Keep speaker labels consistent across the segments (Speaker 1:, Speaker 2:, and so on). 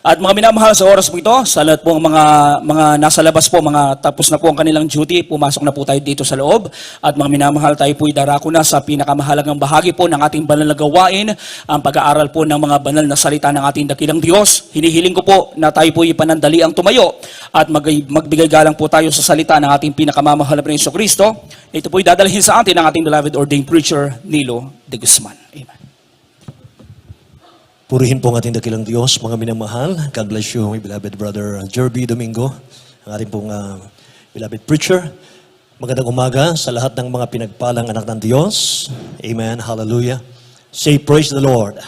Speaker 1: At mga minamahal sa oras po ito, sa lahat po mga nasa labas po, mga tapos na po ang kanilang duty, pumasok na po tayo dito sa loob. At mga minamahal, tayo po'y darako na sa pinakamahalagang bahagi po ng ating banal na gawain, ang pag-aaral po ng mga banal na salita ng ating dakilang Diyos. Hinihiling ko po na tayo po'y panandali ang tumayo at magbigay galang po tayo sa salita ng ating pinakamamahal na Panginoong Kristo. Ito po'y dadalhin sa atin ng ating beloved ordained preacher, Nilo de Guzman. Amen.
Speaker 2: Purihin po ang ating dakilang Diyos, mga minamahal. God bless you, my beloved brother Jerby Domingo, ang ating pong beloved preacher. Magandang umaga sa lahat ng mga pinagpalang anak ng Diyos. Amen. Hallelujah. Say praise the Lord.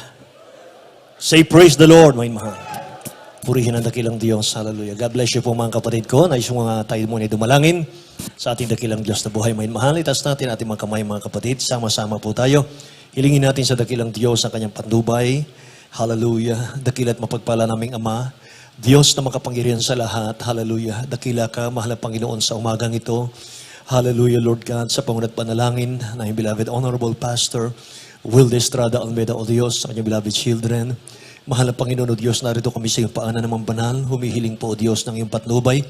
Speaker 2: Say praise the Lord, my mahal. Purihin ang dakilang Diyos. Hallelujah. God bless you po mga kapatid ko. Nais mo nga tayo muna dumalangin sa ating dakilang Diyos na buhay, my mahal. Itas natin ating mga kamay, mga kapatid. Sama-sama po tayo. Hilingin natin sa dakilang Diyos ang kanyang patnubay. Hallelujah. Dakila at mapagpala naming Ama. Diyos na makapangyarihan sa lahat. Hallelujah. Dakila ka, mahal na Panginoon, sa umagang ito. Hallelujah, Lord God, sa pangunat panalangin na yung beloved Honorable Pastor Wilde Estrada Almeida, O Diyos, sa kanyang beloved children. Mahal na Panginoon, O Diyos, narito kami sa iyong paanan naman banal. Humihiling po, O Diyos, ng iyong patnubay.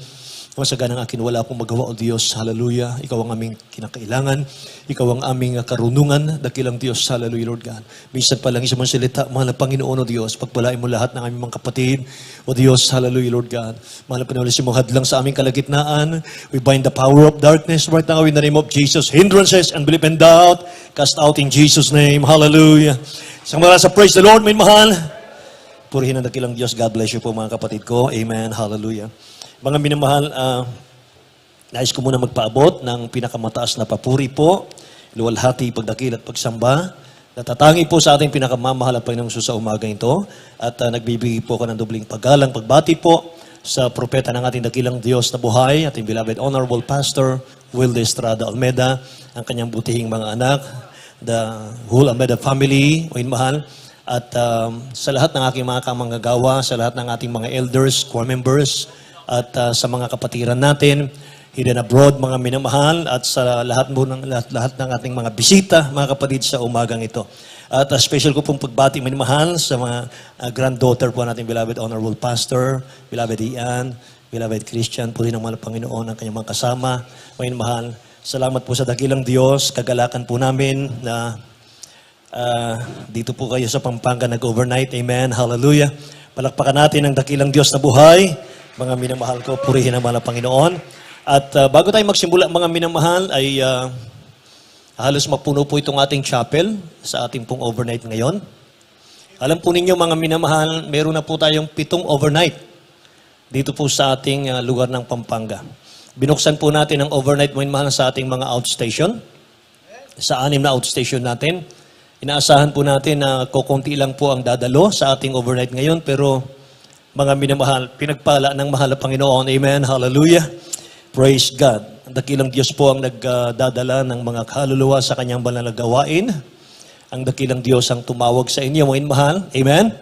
Speaker 2: Masaganang akin, wala akong magawa, O Diyos. Hallelujah. Ikaw ang aming kinakailangan. Ikaw ang aming karunungan. Dakilang Diyos. Hallelujah, Lord God. Minsan pa lang isang salita, mahal na Panginoon, O Diyos. Pagpalain mo lahat ng aming mga kapatid. O Diyos, hallelujah, Lord God. Mahal na Panginoon, mo hadlang sa aming kalagitnaan. We bind the power of darkness right now in the name of Jesus. Hindrances, unbelief, and doubt. Cast out in Jesus' name. Hallelujah. Isang maraming sa praise the Lord, may mahal. Purihin ang dakilang Diyos. God bless you po, mga kapatid ko. Amen. Hallelujah. Mga minamahal, nais ko muna magpaabot ng pinakamataas na papuri po, luwalhati, pagdakil at pagsamba. Natatangi po sa ating pinakamamahal at Panginoong Sus sa umagang ito. At nagbibigay po ko ng dobling paggalang, pagbati po sa propeta ng ating dakilang Diyos na buhay, ating beloved Honorable Pastor Wilde Estrada Almeida, ang kanyang butihing mga anak, the whole Almeida family, o mahal. At sa lahat ng aking mga kamanggagawa, sa lahat ng ating mga elders, core members, at sa mga kapatiran natin, hidden abroad, mga minamahal, at sa lahat ng ating mga bisita, mga kapatid, sa umagang ito. At special ko pong pagbati, minamahal, sa mga granddaughter po natin, beloved Honorable Pastor, beloved Ian, beloved Christian, puri ng mga Panginoon, ang kanyang mga kasama, minamahal. Salamat po sa dakilang Diyos, kagalakan po namin na dito po kayo sa Pampanga nag-overnight. Amen. Hallelujah. Palakpakan natin ang dakilang Diyos na buhay. Mga minamahal ko, purihin ang mga Panginoon. At bago tayo magsimula, mga minamahal, ay halos mapuno po itong ating chapel sa ating pong overnight ngayon. Alam po ninyo, mga minamahal, meron na po tayong 7 overnight dito po sa ating lugar ng Pampanga. Binuksan po natin ang overnight, mga minamahal, sa ating mga outstation. Sa 6 na outstation natin. Inaasahan po natin na kukunti lang po ang dadalo sa ating overnight ngayon, pero mga minamahal, pinagpala ng mahal na Panginoon. Amen. Hallelujah. Praise God. Ang dakilang Diyos po ang nagdadala ng mga kaluluwa sa kanyang banal na gawain. Ang dakilang Diyos ang tumawag sa inyo, mga mahal. Amen.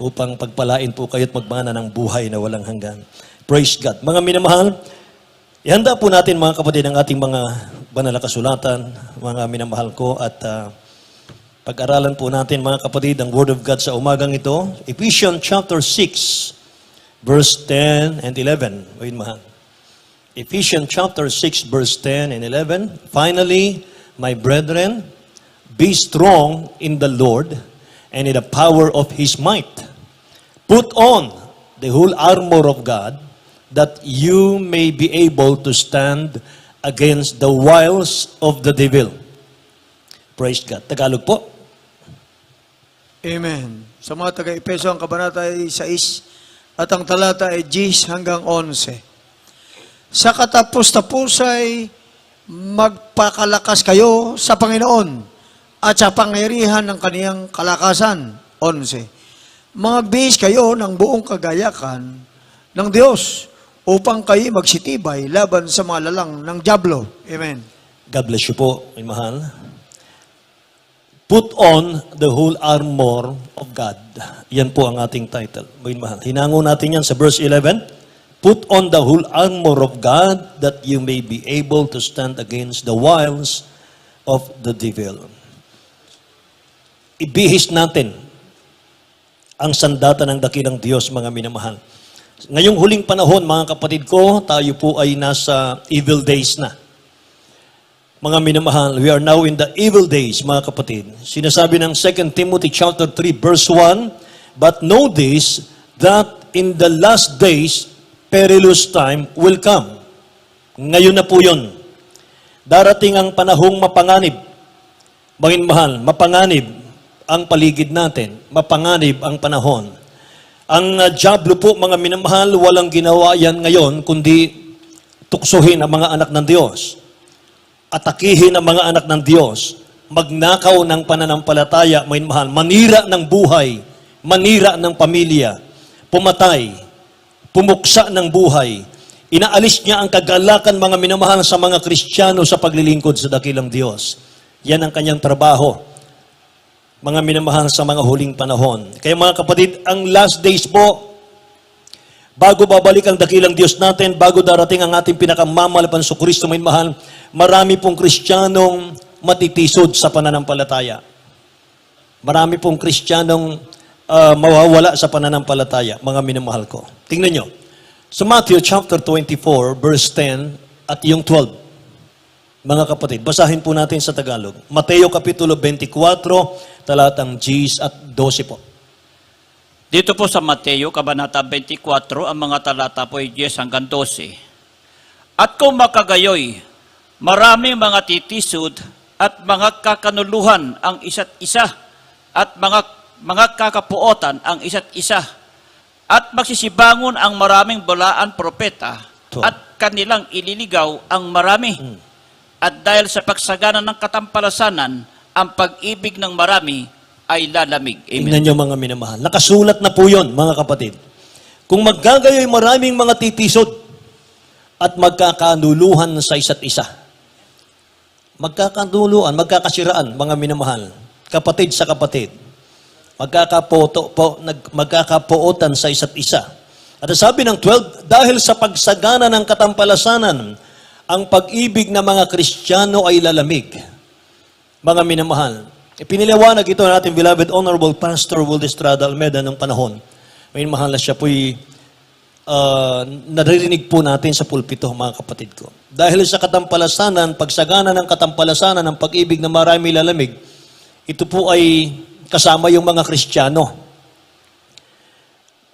Speaker 2: Upang pagpalain po kayo at magmana ng buhay na walang hanggan. Praise God. Mga minamahal, ihanda po natin, mga kapatid, ang ating mga banal na kasulatan, mga minamahal ko, at pag-aralan po natin, mga kapatid, ang Word of God sa umagang ito. Ephesians chapter 6, verse 10 and 11. Wait, mahal. Ephesians chapter 6, verse 10 and 11. Finally, my brethren, be strong in the Lord and in the power of His might. Put on the whole armor of God, that you may be able to stand against the wiles of the devil. Praise God. Tagalog po.
Speaker 3: Amen. Sa mga taga-Epeso, ang kabanata ay 6 at ang talata ay 10 hanggang 11. Sa katapos-tapos ay magpakalakas kayo sa Panginoon at sa pangyarihan ng kaniyang kalakasan. 11. Magbihis kayo ng buong kagayakan ng Diyos upang kayo magsitibay laban sa mga lalang ng dyablo. Amen.
Speaker 2: God bless you po, my mahal. Put on the whole armor of God. Yan po ang ating title. May mahal. Hinango natin yan sa verse 11. Put on the whole armor of God that you may be able to stand against the wiles of the devil. Ibihis natin ang sandata ng dakilang Diyos, mga minamahal. Ngayong huling panahon, mga kapatid ko, tayo po ay nasa evil days na. Mga minamahal, we are now in the evil days, mga kapatid. Sinasabi ng 2 Timothy chapter 3 verse 1, "But know this, that in the last days, perilous time will come." Ngayon na po yun. Darating ang panahong mapanganib. Mga minamahal, mapanganib ang paligid natin. Mapanganib ang panahon. Ang diablo po, mga minamahal, walang ginawa yan ngayon, kundi tuksohin ang mga anak ng Diyos. Atakihin ang mga anak ng Diyos. Magnakaw ng pananampalataya, mga minamahal. Manira ng buhay. Manira ng pamilya. Pumatay. Pumuksa ng buhay. Inaalis niya ang kagalakan, mga minamahal, sa mga Kristiyano sa paglilingkod sa dakilang Diyos. Yan ang kanyang trabaho, mga minamahal, sa mga huling panahon. Kaya mga kapatid, ang last days po, bago babalik ang dakilang Diyos natin, bago darating ang ating pinakamamalapan sa Kristo, mga minamahal, marami pong Kristiyanong matitisod sa pananampalataya. Marami pong Kristiyanong mawawala sa pananampalataya, mga minamahal ko. Tingnan nyo. Sa Matthew chapter 24, verse 10 at yung 12. Mga kapatid, basahin po natin sa Tagalog. Mateo Kapitulo 24, talatang 10 at 12 po.
Speaker 4: Dito po sa Mateo, Kabanata 24, ang mga talata po ay 10 hanggang 12. At kung makagayoy, maraming mga titisod at mga kakanuluhan ang isa't isa at mga kakapuotan ang isa't isa at magsisibangon ang maraming bulaan propeta at kanilang ililigaw ang marami. At dahil sa pagsagana ng katampalasanan, ang pag-ibig ng marami ay lalamig. Amen.
Speaker 2: Tingnan nyo, mga minamahal. Nakasulat na po yun, mga kapatid. Kung maggagayoy, maraming mga titisod at magkakanuluhan sa isa't isa. Magkakanuluhan, magkakasiraan, mga minamahal. Kapatid sa kapatid. Magkakapuotan sa isa't isa. At sabi ng 12, dahil sa pagsagana ng katampalasanan, ang pag-ibig ng mga Kristiyano ay lalamig. Mga minamahal. Piniliwanag ito ng ating beloved Honorable Pastor Will Estrada Almeda ng panahon. May mahal na siya po'y naririnig po natin sa pulpito, mga kapatid ko. Dahil sa katampalasanan, pagsagana ng katampalasanan, ang pag-ibig na marami lalamig, ito po ay kasama yung mga Kristiyano.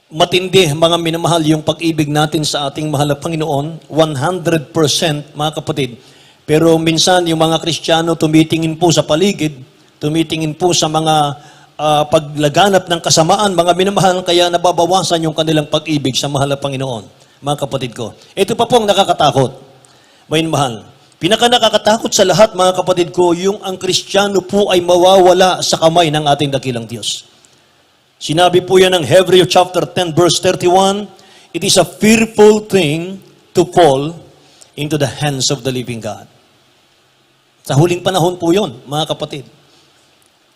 Speaker 2: Matindi, mga minamahal, yung pag-ibig natin sa ating mahal na Panginoon, 100%, mga kapatid. Pero minsan, yung mga Kristiyano tumitingin po sa paligid, tumitingin po sa mga paglaganap ng kasamaan, mga minamahal, kaya nababawasan yung kanilang pag-ibig sa mahal na Panginoon, mga kapatid ko. Ito pa pong nakakatakot, mga minamahal. Pinaka nakakatakot sa lahat, mga kapatid ko, yung ang Kristiyano po ay mawawala sa kamay ng ating dakilang Diyos. Sinabi po yan ng Hebrew chapter 10 verse 31, it is a fearful thing to fall into the hands of the living God. Sa huling panahon po yun, mga kapatid.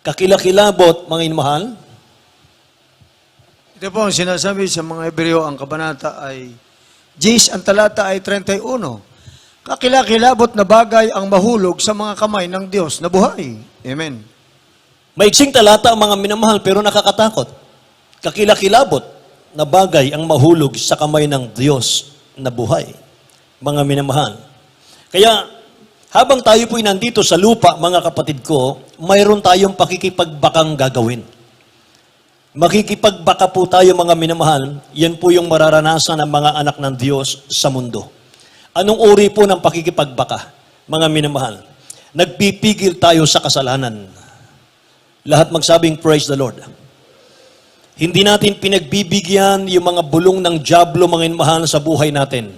Speaker 2: Kakilakilabot, mga inmahal.
Speaker 3: Ito po ang sinasabi sa mga Hebreo, ang kabanata ay 10, ang talata ay 31. Kakilakilabot na bagay ang mahulog sa mga kamay ng Diyos na buhay. Amen.
Speaker 2: Maiksing talata ang mga minamahal pero nakakatakot. Kakilakilabot na bagay ang mahulog sa kamay ng Diyos na buhay. Mga minamahal. Kaya habang tayo po'y nandito sa lupa, mga kapatid ko, mayroon tayong pakikipagbakang gagawin. Makikipagbaka po tayo, mga minamahal. Yan po yung mararanasan ng mga anak ng Diyos sa mundo. Anong uri po ng pakikipagbaka, mga minamahal? Nagpipigil tayo sa kasalanan. Lahat magsabing, praise the Lord. Hindi natin pinagbibigyan yung mga bulong ng diablo, mga inmahal, sa buhay natin.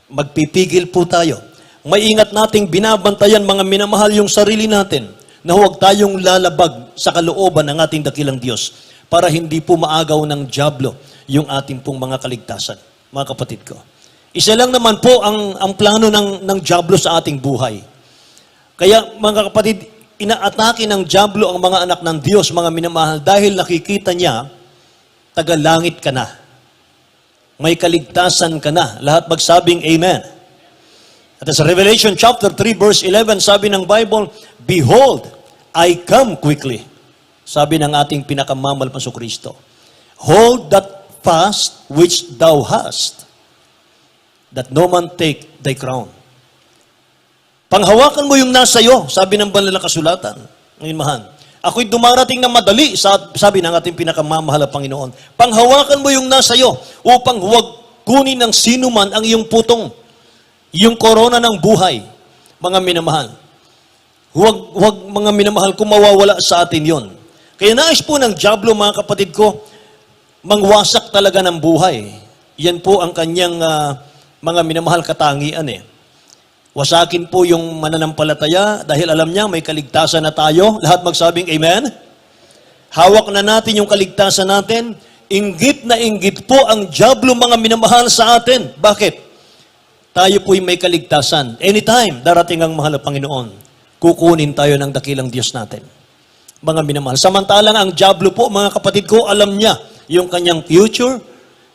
Speaker 2: Magpipigil po tayo. Maingat nating binabantayan, mga minamahal, yung sarili natin na huwag tayong lalabag sa kalooban ng ating dakilang Diyos para hindi po maagaw ng diablo yung ating pong mga kaligtasan, mga kapatid ko. Isa lang naman po ang plano ng diablo sa ating buhay. Kaya, mga kapatid, inaatake ng diablo ang mga anak ng Diyos, mga minamahal, dahil nakikita niya, tagalangit ka na. May kaligtasan ka na. Lahat magsabing amen. At sa Revelation chapter 3 verse 11, sabi ng Bible, behold, I come quickly. Sabi ng ating pinakamamahal na Kristo, hold that fast which thou hast, that no man take thy crown. Panghawakan mo yung nasa iyo, sabi ng banal na kasulatan. Ngayon, mahal, ako'y dumarating ng madali, sabi ng ating pinakamamahal na Panginoon. Panghawakan mo yung nasa iyo, upang huwag kunin ng sino man ang iyong putong, yung korona ng buhay, mga minamahal. Huwag mga minamahal, kung mawawala sa atin yon. Kaya nais po ng dyablo, mga kapatid ko, mangwasak talaga ng buhay. Yan po ang kanyang mga minamahal katangian eh. Wasakin po yung mananampalataya dahil alam niya may kaligtasan na tayo. Lahat magsabing amen? Hawak na natin yung kaligtasan natin. Inggit na inggit po ang dyablo, mga minamahal, sa atin. Bakit? Tayo po'y may kaligtasan. Anytime darating ang mahal na Panginoon, kukunin tayo ng dakilang Diyos natin. Mga minamahal. Samantalang ang dyablo po, mga kapatid ko, alam niya yung kanyang future.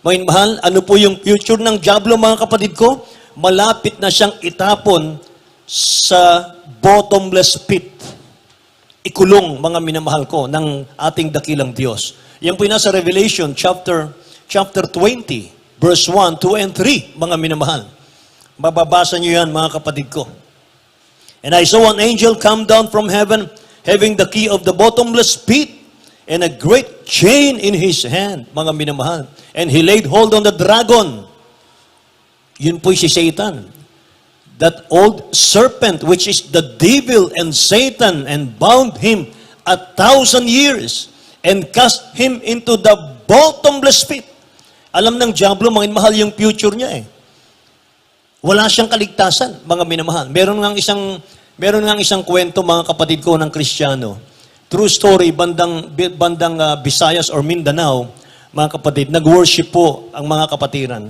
Speaker 2: Mga mahal, ano po yung future ng dyablo, mga kapatid ko? Malapit na siyang itapon sa bottomless pit. Ikulong, mga minamahal ko, ng ating dakilang Diyos. Yan po yung nasa Revelation chapter 20, verse 1, 2, and 3, mga minamahal. Mababasa niyo yan, mga kapatid ko. And I saw an angel come down from heaven, having the key of the bottomless pit, and a great chain in his hand, mga minamahal. And he laid hold on the dragon. Yun po'y si Satan. That old serpent, which is the devil and Satan, and bound him 1,000 years, and cast him into the bottomless pit. Alam ng dyablo, mga minamahal, yung future niya eh. Wala siyang kaligtasan, mga minamahal. Meron nga isang kwento, mga kapatid ko, ng Kristiyano. True story, bandang Visayas or Mindanao, mga kapatid, nag-worship po ang mga kapatiran.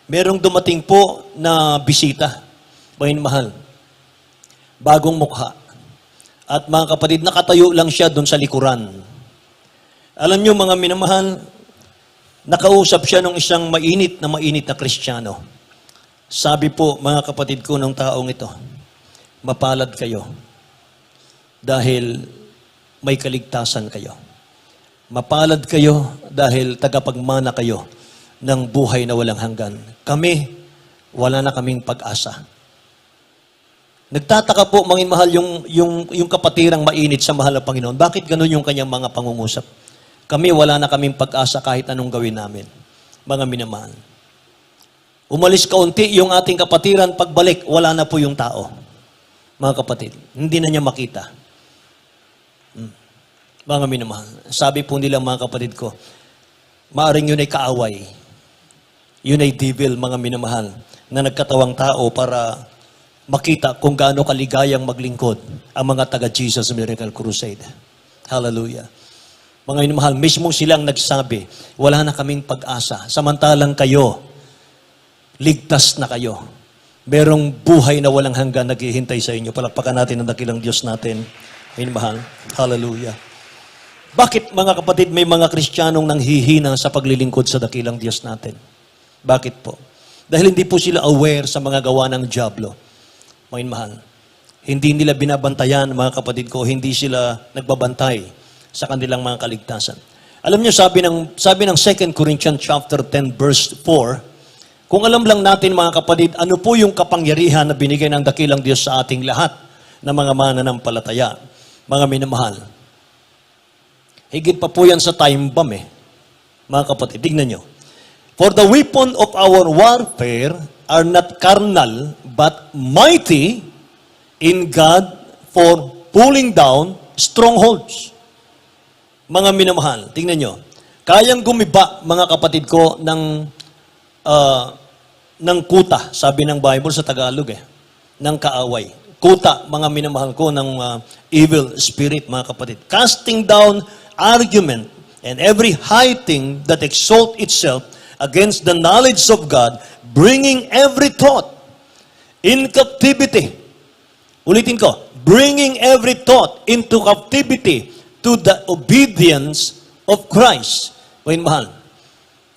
Speaker 2: Merong dumating po na bisita, mga minamahal. Bagong mukha. At mga kapatid, nakatayo lang siya doon sa likuran. Alam niyo, mga minamahal, nakausap siya ng isang mainit na Kristiyano. Sabi po, mga kapatid ko, ng taong ito, mapalad kayo dahil may kaligtasan kayo. Mapalad kayo dahil tagapagmana kayo ng buhay na walang hanggan. Kami, wala na kaming pag-asa. Nagtataka po, mga mahal, yung kapatirang mainit sa mahal na Panginoon. Bakit ganun yung kanyang mga pangungusap? Kami, wala na kaming pag-asa kahit anong gawin namin. Mga minamahal. Umalis kaunti yung ating kapatiran, pagbalik, wala na po yung tao. Mga kapatid, hindi na niya makita. Mga minamahal. Sabi po nila, mga kapatid ko, maaring yun ay kaaway. Yun ay devil, mga minamahal, na nagkatawang tao para makita kung gaano kaligayang maglingkod ang mga taga-Jesus Miracle Crusade. Hallelujah. Mga minamahal, mismo silang nagsabi, wala na kaming pag-asa. Samantalang kayo, ligtas na kayo. Merong buhay na walang hanggan naghihintay sa inyo. Palakpakan natin ang dakilang Diyos natin. Minamahal. Hallelujah. Bakit, mga kapatid, may mga Kristiyanong nanghihina sa paglilingkod sa dakilang Diyos natin? Bakit po? Dahil hindi po sila aware sa mga gawa ng dyablo. Mga mahal. Hindi nila binabantayan, mga kapatid ko, hindi sila nagbabantay sa kanilang mga kaligtasan. Alam niyo, sabi ng 2 Corinthians chapter 10 verse 4, kung alam lang natin, mga kapatid, ano po yung kapangyarihan na binigay ng dakilang Diyos sa ating lahat na mga mananampalataya, mga minamahal. Higit pa po yan sa time bomb eh. Mga kapatid, tignan nyo. For the weapon of our warfare are not carnal, but mighty in God for pulling down strongholds. Mga minamahal, tingnan nyo. Kayang gumiba, mga kapatid ko, ng kuta, sabi ng Bible sa Tagalog ng kaaway. Kuta, mga minamahal ko, ng evil spirit, mga kapatid. Casting down argument and every high thing that exalt itself against the knowledge of God, bringing every thought in captivity. Ulitin ko, bringing every thought into captivity to the obedience of Christ. Mga mahal,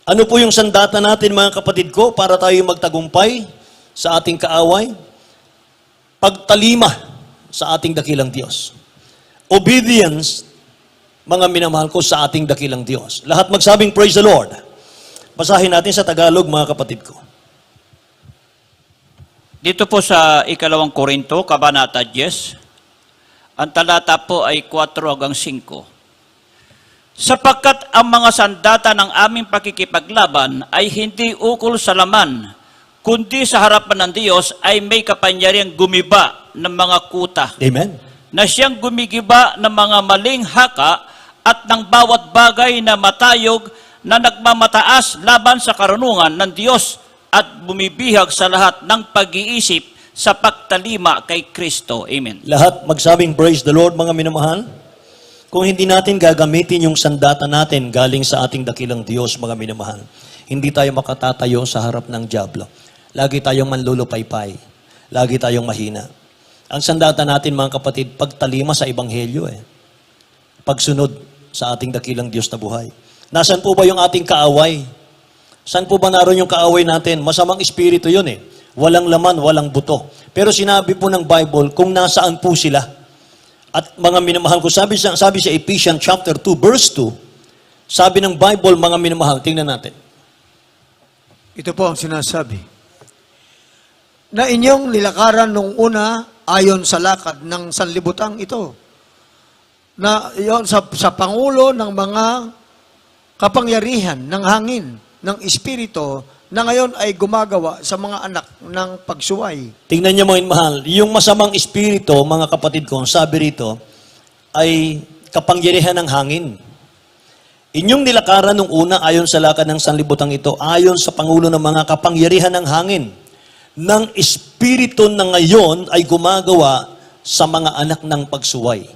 Speaker 2: ano po yung sandata natin, mga kapatid ko, para tayo magtagumpay sa ating kaaway? Pagtalima sa ating dakilang Diyos. Obedience mga minamahal ko sa ating dakilang Diyos. Lahat magsabing praise the Lord. Basahin natin sa Tagalog, mga kapatid ko.
Speaker 4: Dito po sa 2 Korinto, Kabanata 10, ang talata po ay 4 hanggang 5. Sapagkat ang mga sandata ng aming pakikipaglaban ay hindi ukol sa laman, kundi sa harapan ng Diyos ay may kapangyarihang gumiba ng mga kuta,
Speaker 2: Amen.
Speaker 4: na siyang gumigiba ng mga maling haka at ng bawat bagay na matayog na nagmamataas laban sa karunungan ng Diyos at bumibihag sa lahat ng pag-iisip sa pagtalima kay Kristo. Amen.
Speaker 2: Lahat magsabing praise the Lord, mga minamahal. Kung hindi natin gagamitin yung sandata natin galing sa ating dakilang Diyos, mga minamahal, hindi tayo makatatayo sa harap ng dyablo. Lagi tayong manlulupaypay. Lagi tayong mahina. Ang sandata natin, mga kapatid, pagtalima sa Ebanghelyo Pagsunod sa ating dakilang Diyos na buhay. Nasaan po ba yung ating kaaway? Saan po ba naroon yung kaaway natin? Masamang espiritu yun Walang laman, walang buto. Pero sinabi po ng Bible kung nasaan po sila. At mga minamahal ko, sabi sa Ephesians chapter 2, verse 2, sabi ng Bible, mga minamahal, tingnan natin.
Speaker 3: Ito po ang sinasabi. Na inyong nilakaran nung una ayon sa lakad ng sanlibutan ito. Na yon sa pangulo ng mga kapangyarihan ng hangin, ng espiritu, na ngayon ay gumagawa sa mga anak ng pagsuway.
Speaker 2: Tingnan niyo mga mahal, yung masamang espiritu, mga kapatid ko, sabi rito, ay kapangyarihan ng hangin. Inyong nilakaran nung una ayon sa lakad ng sanlibutan ito, ayon sa pangulo ng mga kapangyarihan ng hangin, ng espiritu na ngayon ay gumagawa sa mga anak ng pagsuway.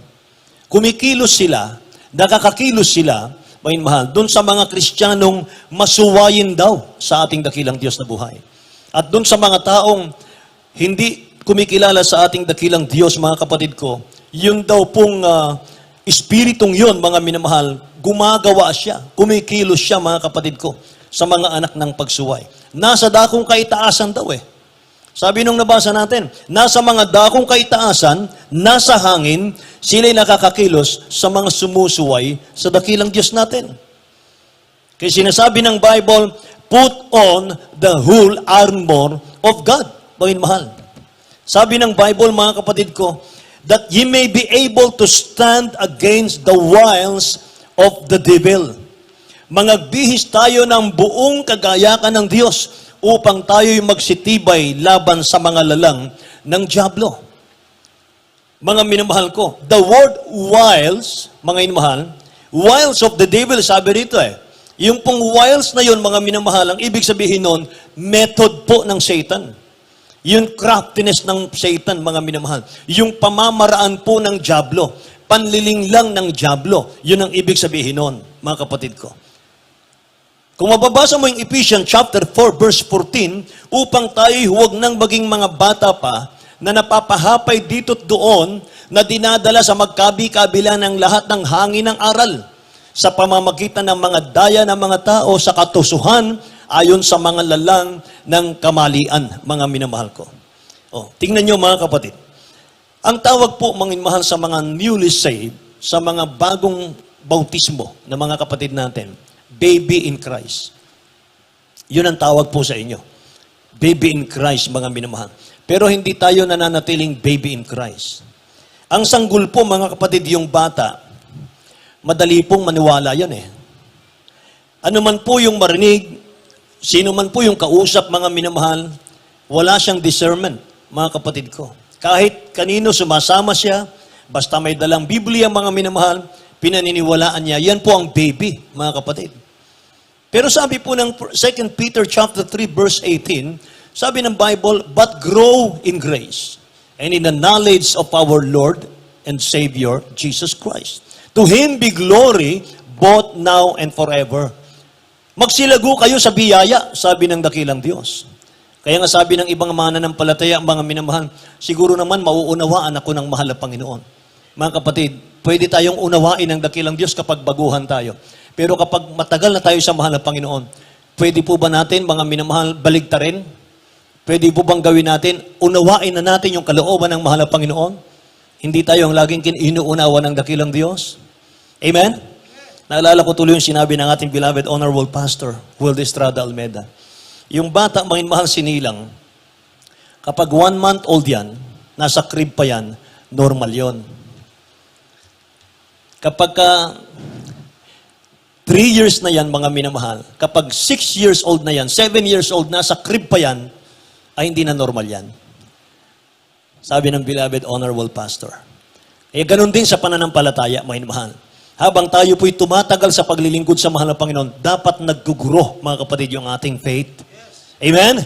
Speaker 2: Kumikilos sila, nakakakilos sila, mga mahal, doon sa mga Kristiyanong masuwayin daw sa ating dakilang Diyos na buhay. At doon sa mga taong hindi kumikilala sa ating dakilang Diyos, mga kapatid ko, yun daw pong espiritong yun, mga minamahal, gumagawa siya, kumikilos siya, mga kapatid ko, sa mga anak ng pagsuway. Nasa dakong kaitaasan daw Sabi nung nabasa natin, nasa mga dakong kaitaasan, nasa hangin, sila'y nakakakilos sa mga sumusuway sa dakilang Diyos natin. Kaya sinasabi ng Bible, put on the whole armor of God. Mga mahal. Sabi ng Bible, mga kapatid ko, that ye may be able to stand against the wiles of the devil. Mangagbihis tayo ng buong kagayakan ng Diyos upang tayo'y magsitibay laban sa mga lalang ng dyablo. Mga minamahal ko, the word wiles, mga minamahal, wiles of the devil, sabi rito Yung pong wiles na yun, mga minamahal, ang ibig sabihin nun, method po ng Satan. Yung craftiness ng Satan, mga minamahal. Yung pamamaraan po ng dyablo. Panliling lang ng dyablo. Yun ang ibig sabihin nun, mga kapatid ko. Kung mababasa mo yung Ephesians chapter 4 verse 14, upang tayo'y huwag nang maging mga bata pa na napapahapay dito't doon na dinadala sa magkabi-kabila ng lahat ng hangin ng aral sa pamamagitan ng mga daya ng mga tao sa katusuhan ayon sa mga lalang ng kamalian, mga minamahal ko. Tingnan nyo mga kapatid. Ang tawag po, mga minamahal, sa mga newly saved, sa mga bagong bautismo na mga kapatid natin, baby in Christ. Yun ang tawag po sa inyo. Baby in Christ, mga minamahal. Pero hindi tayo nananatiling baby in Christ. Ang sanggol po, mga kapatid, yung bata, madali pong maniwala yan Ano man po yung marinig, sino man po yung kausap, mga minamahal, wala siyang discernment, mga kapatid ko. Kahit kanino sumasama siya, basta may dalang Biblia, mga minamahal, pinaniniwalaan niya. Yan po ang baby, mga kapatid. Pero sabi po ng 2 Peter chapter 3 verse 18, sabi ng Bible, but grow in grace and in the knowledge of our Lord and Savior, Jesus Christ. To Him be glory both now and forever. Magsilago kayo sa biyaya, sabi ng dakilang Diyos. Kaya nga sabi ng ibang mananampalataya, mga minamahal, siguro naman mauunawaan ako ng mahal na Panginoon. Mga kapatid, pwede tayong unawain ng dakilang Diyos kapag baguhan tayo. Pero kapag matagal na tayo sa mahal na Panginoon, pwede po ba natin, mga minamahal, baligtarin? Pwede po bang gawin natin, unawain na natin yung kalooban ng mahal na Panginoon? Hindi tayo ang laging inuunawa ng dakilang Diyos? Amen? Naalala ko tuloy yung sinabi ng ating beloved Honorable Pastor, Will Estrada Almeda. Yung bata, mga mahal sinilang, kapag 1 month old yan, nasa crib pa yan, normal yon. Kapag 3 years na yan, mga minamahal, kapag 6 years old na yan, 7 years old, nasa crib pa yan, ay hindi na normal yan. Sabi ng beloved Honorable Pastor. Eh, ganun din sa pananampalataya, mga minamahal. Habang tayo po'y tumatagal sa paglilingkod sa mahal na Panginoon, dapat naguguro, mga kapatid, yung ating faith. Amen?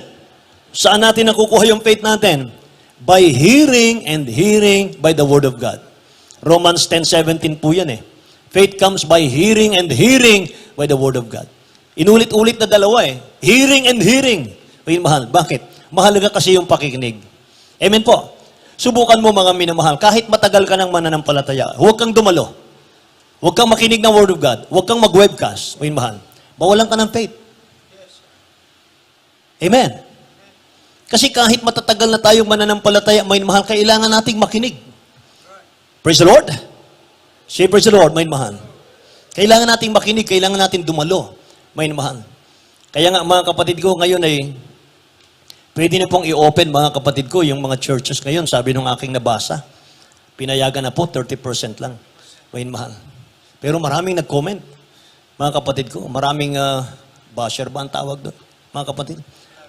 Speaker 2: Saan natin nakukuha yung faith natin? By hearing and hearing by the Word of God. Romans 10:17 po yan eh. Faith comes by hearing and hearing by the Word of God. Inulit-ulit na dalawa eh. Hearing and hearing. Ay, mahal. Bakit? Mahalaga kasi yung pakikinig. Amen po. Subukan mo mga minamahal, kahit matagal ka ng mananampalataya, huwag kang dumalo. Huwag kang makinig ng Word of God. Huwag kang mag-webcast. Ay, mahal. Bawalan ka ng faith. Amen. Kasi kahit matatagal na tayong mananampalataya, may mahal, kailangan nating makinig. Praise the Lord. Say praise the Lord, may mahal. Kailangan nating makinig, kailangan nating dumalo, may mahal. Kaya nga mga kapatid ko ngayon ay, pwede na pong i-open mga kapatid ko yung mga churches ngayon, sabi nung aking nabasa, pinayagan na po, 30% lang, may mahal. Pero maraming nag-comment, mga kapatid ko, maraming basher ba ang tawag doon, mga kapatid?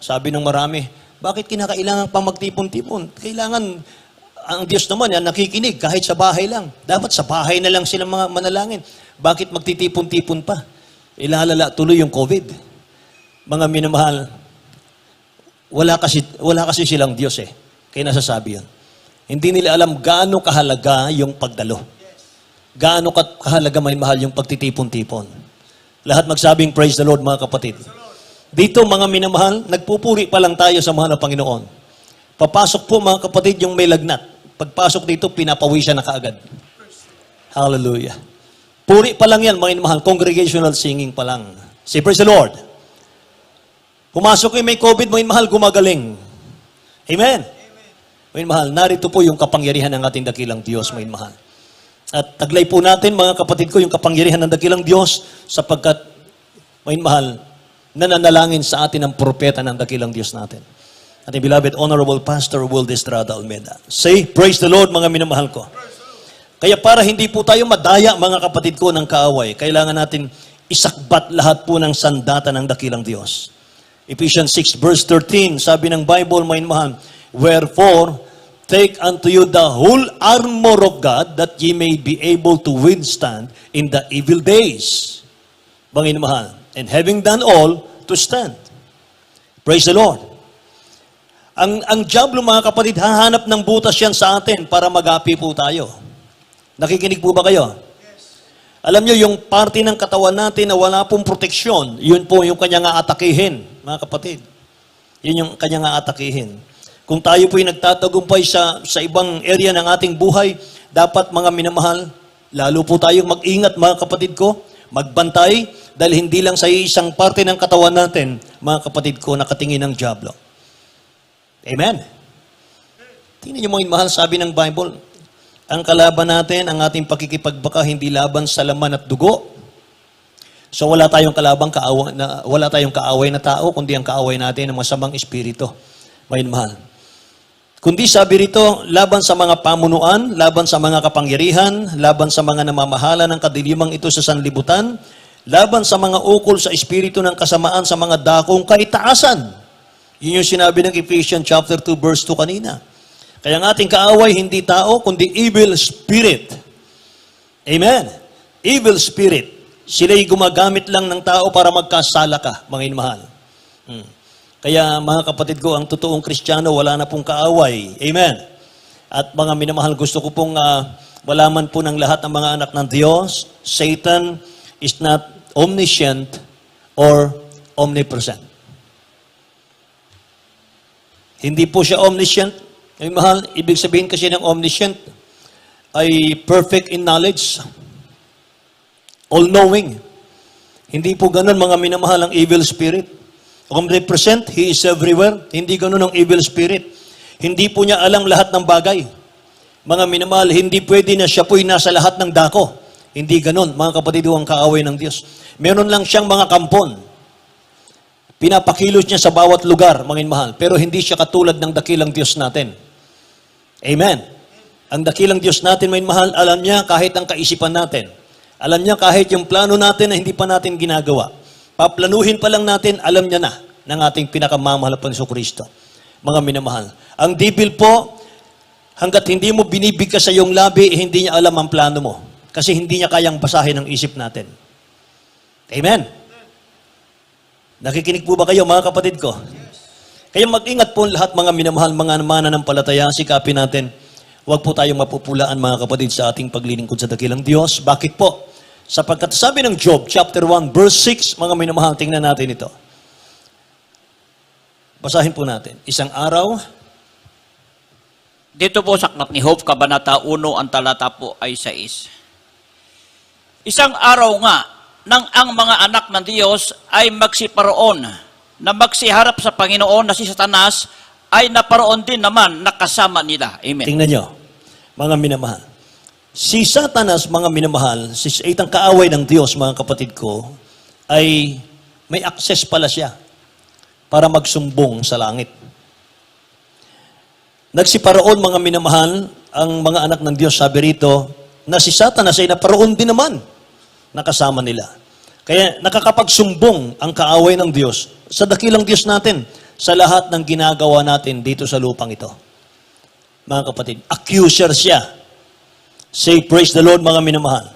Speaker 2: Sabi nung marami, bakit kinakailangan pa magtipon-tipon? Kailangan, ang Diyos naman yan, nakikinig kahit sa bahay lang. Dapat sa bahay na lang sila mga manalangin. Bakit magtitipon-tipon pa? Ilalala tuloy yung COVID. Mga minamahal, wala kasi silang Diyos eh. Kaya nasasabi yun. Hindi nila alam gaano kahalaga yung pagdalo. Gaano kahalaga may mahal yung pagtitipon-tipon. Lahat magsabing praise the Lord mga kapatid. Dito mga minamahal, nagpupuri pa lang tayo sa mahal na Panginoon. Papasok po mga kapatid yung may lagnat. Pagpasok dito, pinapawisan na kaagad. Hallelujah. Puri pa lang yan mga minamahal, congregational singing pa lang. Say praise the Lord. Pumasok yung may COVID, mga minamahal, gumagaling. Amen. Mga minamahal, narito po yung kapangyarihan ng ating dakilang Diyos, mga minamahal. At taglay po natin, mga kapatid ko, yung kapangyarihan ng dakilang Diyos sapagkat, may mahal, nananalangin sa atin ang propeta ng dakilang Diyos natin. Ating beloved Honorable Pastor Will Estrada Almeda. Say, praise the Lord, mga minamahal ko. Kaya para hindi po tayo madaya, mga kapatid ko, ng kaaway, kailangan natin isakbat lahat po ng sandata ng dakilang Diyos. Ephesians 6 verse 13, sabi ng Bible, mga minamahal, wherefore, take unto you the whole armor of God that ye may be able to withstand in the evil days. Bangin mahal. And having done all, to stand. Praise the Lord. Ang diablo mga kapatid, hahanap ng butas yan sa atin para magapi po tayo. Nakikinig po ba kayo? Alam nyo, yung parte ng katawan natin na wala pong proteksyon, yun po yung kanyang aatakihin, mga kapatid. Yun yung kanyang aatakihin. Kung tayo po'y nagtatagumpay sa ibang area ng ating buhay, dapat mga minamahal, lalo po tayong mag-ingat mga kapatid ko, magbantay, dahil hindi lang sa isang parte ng katawan natin, mga kapatid ko, nakatingin ng diablo. Amen? Tingnan niyo mga minamahal, sabi ng Bible, ang kalaban natin, ang ating pakikipagbaka, hindi laban sa laman at dugo. So wala tayong wala tayong kaaway na tao, kundi ang kaaway natin ng masamang espiritu. Mga minamahal. Kundi sabi rito, laban sa mga pamunuan, laban sa mga kapangyarihan, laban sa mga namamahala ng kadilimang ito sa sanlibutan, laban sa mga ukol sa espiritu ng kasamaan sa mga dakong kaitaasan. Yun yung sinabi ng Ephesians chapter 2 verse 2 kanina. Kaya ang ating kaaway, hindi tao, kundi evil spirit. Amen. Evil spirit. Sila'y gumagamit lang ng tao para magkasala ka, mga inmahal. Kaya mga kapatid ko, ang totoong Kristiyano, wala na pong kaaway. Amen. At mga minamahal, gusto ko pong malaman po ng lahat ng mga anak ng Diyos, Satan is not omniscient or omnipresent. Hindi po siya omniscient. Ay mahal, ibig sabihin kasi ng omniscient ay perfect in knowledge, all-knowing. Hindi po ganun mga minamahal ang evil spirit. Omnipresent, He is everywhere. Hindi ganun ang evil spirit. Hindi po niya alam lahat ng bagay. Mga minamahal, hindi pwede na siya po'y nasa lahat ng dako. Hindi ganon, mga kapatid, ang kaaway ng Diyos. Meron lang siyang mga kampon. Pinapakilos niya sa bawat lugar, mga mahal. Pero hindi siya katulad ng dakilang Diyos natin. Amen. Ang dakilang Diyos natin, mga mahal, alam niya kahit ang kaisipan natin. Alam niya kahit yung plano natin na hindi pa natin ginagawa. Paplanuhin pa lang natin, alam niya na ng ating pinakamamahal na Panginoon Kristo. Mga minamahal. Ang devil po, hanggat hindi mo binibigkas sa iyong labi, hindi niya alam ang plano mo. Kasi hindi niya kayang basahin ang isip natin. Amen. Nakikinig po ba kayo, mga kapatid ko? Kaya mag-ingat po lahat, mga minamahal, mga mananampalataya, sikapin natin. Huwag po tayong mapupulaan, mga kapatid, sa ating paglilingkod sa dakilang Diyos. Bakit po? Sapagkat sabi ng Job, chapter 1, verse 6, mga minamahal, tingnan natin ito. Basahin po natin. Isang araw,
Speaker 4: Dito po sa Aklat ni Job, Kabanata 1, ang talata po ay 6. Isang araw nga, nang ang mga anak ng Diyos ay magsiparoon, na magsiharap sa Panginoon na si Satanas, ay naparoon din naman nakasama nila. Amen.
Speaker 2: tingnan nyo, mga minamahal. Si Satanas, mga minamahal, si Satan, kaaway ng Diyos, mga kapatid ko, ay may access pala siya para magsumbong sa langit. Nagsiparoon, mga minamahal, ang mga anak ng Diyos, sabi rito, na si Satanas ay naparoon din naman nakasama nila. Kaya nakakapagsumbong ang kaaway ng Diyos sa dakilang Diyos natin sa lahat ng ginagawa natin dito sa lupang ito. Mga kapatid, accuser siya. Say, praise the Lord, mga minamahal.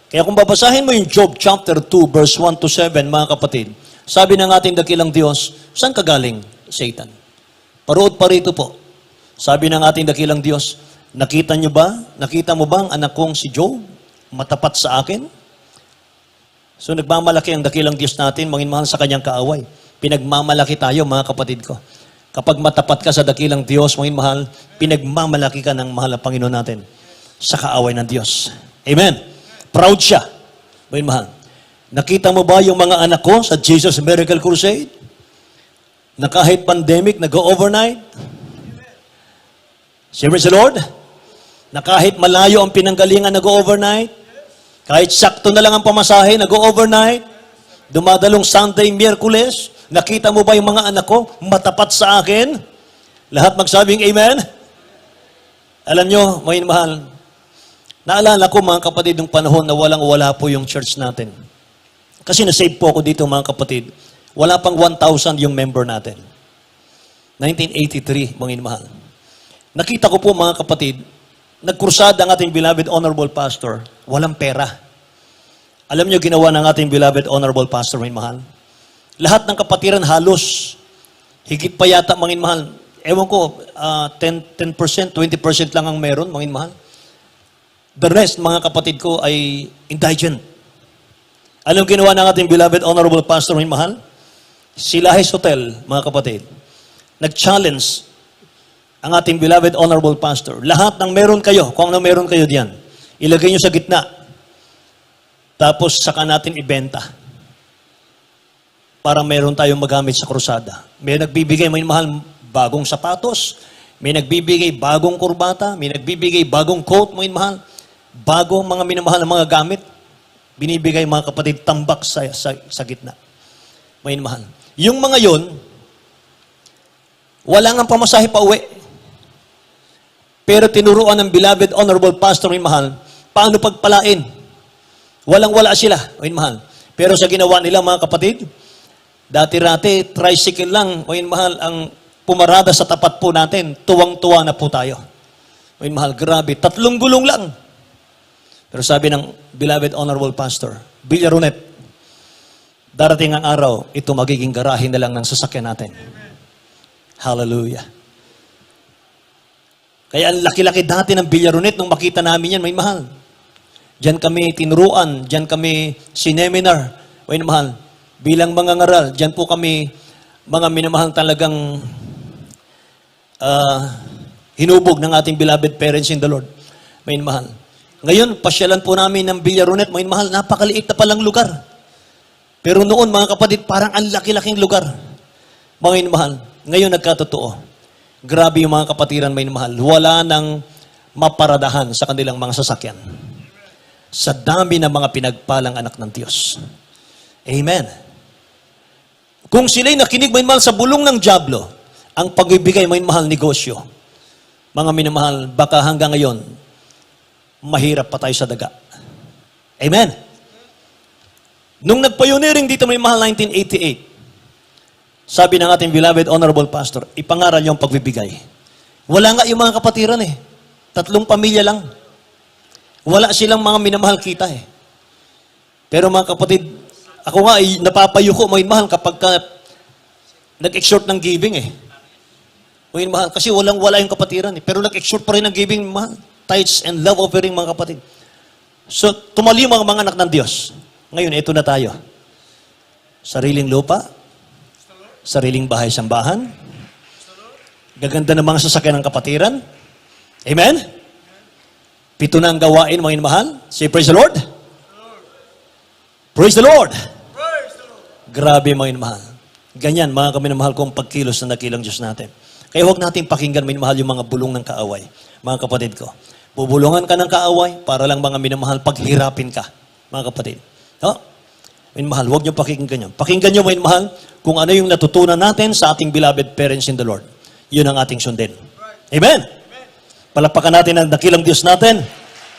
Speaker 2: Kaya kung babasahin mo yung Job chapter 2, verse 1 to 7, mga kapatid, sabi ng ating dakilang Diyos, saan ka galing, Satan? Parood pa rito po. Sabi ng ating dakilang Diyos, nakita mo ba ang anak kong si Job? Matapat sa akin? So nagmamalaki ang dakilang Diyos natin, manginmahal sa kanyang kaaway. Pinagmamalaki tayo, mga kapatid ko. Kapag matapat ka sa dakilang Diyos, manginmahal, pinagmamalaki ka ng mahal na Panginoon natin sa kaaway ng Diyos. Amen. Proud siya, manginmahal. Nakita mo ba yung mga anak ko sa Jesus Miracle Crusade? Na kahit pandemic, nag-overnight? Praise the Lord. Na kahit malayo ang pinanggalingan, nag-overnight? Kahit sakto na lang ang pamasahe, nag-overnight, dumadalong Sunday, Miyerkules, nakita mo ba yung mga anak ko, matapat sa akin? Lahat magsabing amen? Alam nyo, mga mahal, naalala ko, mga kapatid, ng panahon na walang-wala po yung church natin. Kasi nasave po ako dito, mga kapatid. Wala pang 1,000 yung member natin. 1983, mga mahal. Nakita ko po, mga kapatid, nagkrusada ang ating beloved honorable pastor, walang pera. Alam niyo ginawa ng ating beloved honorable pastor, mga mahal? Lahat ng kapatiran halos, higit pa yata, mga mahal. Ewan ko, 10%, 20% lang ang meron, mga mahal. The rest, mga kapatid ko, ay indigent. Alam ginawa ng ating beloved honorable pastor, mga mahal? Silahes Hotel, mga kapatid, nag-challenge ang ating beloved honorable pastor. Lahat ng meron kayo, kung ano meron kayo diyan, ilagay nyo sa gitna. Tapos saka natin ibenta. Para meron tayong magamit sa krusada. May nagbibigay, may mahal, bagong sapatos. May nagbibigay bagong kurbata. May nagbibigay bagong coat, may mahal. Bagong mga minamahal na mga gamit. Binibigay, mga kapatid, tambak sa gitna. May mahal. Yung mga yon, wala nga pamasahe pa uwi. Pero tinuruan ng beloved honorable pastor, may mahal, paano pagpalain? Walang-wala sila, may mahal. Pero sa ginawa nila, mga kapatid, dati-rati, tricycle lang, may mahal, ang pumarada sa tapat po natin, tuwang-tuwa na po tayo. May mahal, grabe, 3 gulong lang. Pero sabi ng beloved honorable pastor, Villaronet, darating ang araw, ito magiging garahe na lang ng sasakyan natin. Hallelujah. Kaya ang laki-laki dati ng Villaronet nung makita namin yan, may mahal. Diyan kami tinuruan, diyan kami sineminar, may mahal. Bilang mga ngaral, diyan po kami mga minamahal talagang hinubog ng ating beloved parents in the Lord. May mahal. Ngayon, pasyalan po namin ng Villaronet, may mahal, napakaliit na palang lugar. Pero noon, mga kapatid, parang ang laki-laking lugar. Mga mahal. Ngayon, nagkatotoo. Grabe yung mga kapatiran, may mahal. Wala nang maparadahan sa kanilang mga sasakyan. sa dami ng mga pinagpalang anak ng Diyos. Amen. Kung sila'y nakinig may mahal sa bulong ng dyablo, ang pagbibigay may mahal negosyo. Mga minamahal, baka hanggang ngayon, mahirap pa tayo sa daga. Amen. Nung nagpayuniring dito may mahal 1988, sabi ng ating beloved honorable pastor, ipangaral yung pagbibigay. Wala nga yung mga kapatiran eh. 3 pamilya lang. Wala silang mga minamahal kita eh. Pero mga kapatid, ako nga ay napapayuko mga mahal kapag nag-exhort ng giving eh. Mga mahal, kasi wala yung kapatiran eh. Pero nag-exhort pa rin ng giving, mahal. Tithes and love offering mga kapatid. So, tumali mga anak ng Diyos. Ngayon, ito na tayo. Sariling lupa, sariling bahay-sambahan, gaganda ng mga sasakyan ng kapatiran. Amen? 7 na ang gawain, mga mahal. Say, praise the Lord. Praise the Lord. Grabe, mga mahal. Ganyan, mga kami na mahal kong pagkilos na nakilang Diyos natin. Kaya huwag natin pakinggan, mga mahal, yung mga bulong ng kaaway. Mga kapatid ko, bubulungan ka ng kaaway para lang mga minamahal, paghirapin ka, mga kapatid. No? Minamahal, huwag niyo pakinggan yun. Pakinggan niyo, minamahal, kung ano yung natutunan natin sa ating beloved parents in the Lord. Yun ang ating sundin. Amen? Palapakan natin ang dakilang Diyos natin.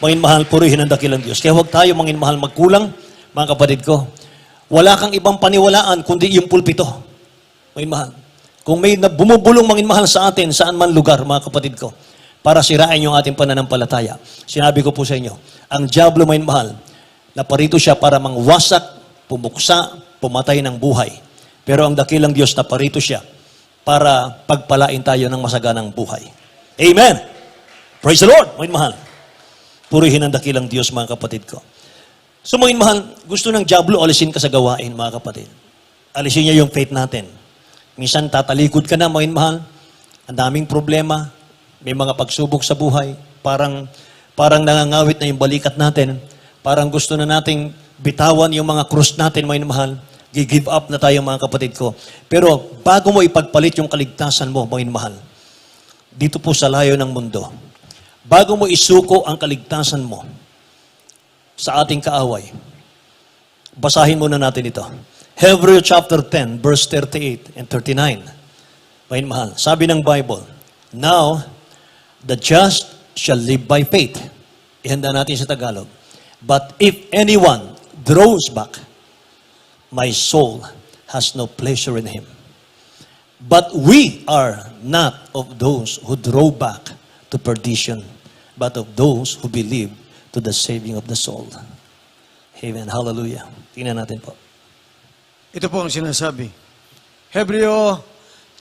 Speaker 2: Minamahal, purihin ang dakilang Diyos. Kaya huwag tayo, minamahal, magkulang, mga kapatid ko. Wala kang ibang paniwalaan, kundi yung pulpito. Minamahal. Kung may bumubulong, minamahal sa atin, saan man lugar, mga kapatid ko, para sirain yung ating pananampalataya. Sinabi ko po sa inyo, ang diablo, minamahal, naparito siya para mangwasak, pumuksa, pumatay ng buhay. Pero ang dakilang Diyos na parito siya para pagpalain tayo ng masaganang buhay. Amen! Praise the Lord, mga mahal. Purihin ang dakilang Diyos, mga kapatid ko. So, mga mahal, gusto ng diablo, alisin ka sa gawain, mga kapatid. Alisin niya yung faith natin. Minsan, tatalikod ka na, mga mahal. Ang daming problema. May mga pagsubok sa buhay. Parang nangangawit na yung balikat natin. Parang gusto na nating bitawan yung mga krus natin, mga mahal. Give up na tayo, mga kapatid ko. Pero bago mo ipagpalit yung kaligtasan mo, mga mahal, dito po sa layo ng mundo, bago mo isuko ang kaligtasan mo sa ating kaaway, basahin muna natin ito. Hebrews chapter 10, verse 38 and 39. Mga mahal, sabi ng Bible, now, the just shall live by faith. Ihanda natin sa Tagalog. But if anyone draws back, my soul has no pleasure in him. But we are not of those who draw back to perdition, but of those who believe to the saving of the soul. Amen. Hallelujah. Tingnan natin po.
Speaker 3: Ito po ang sinasabi. Hebreo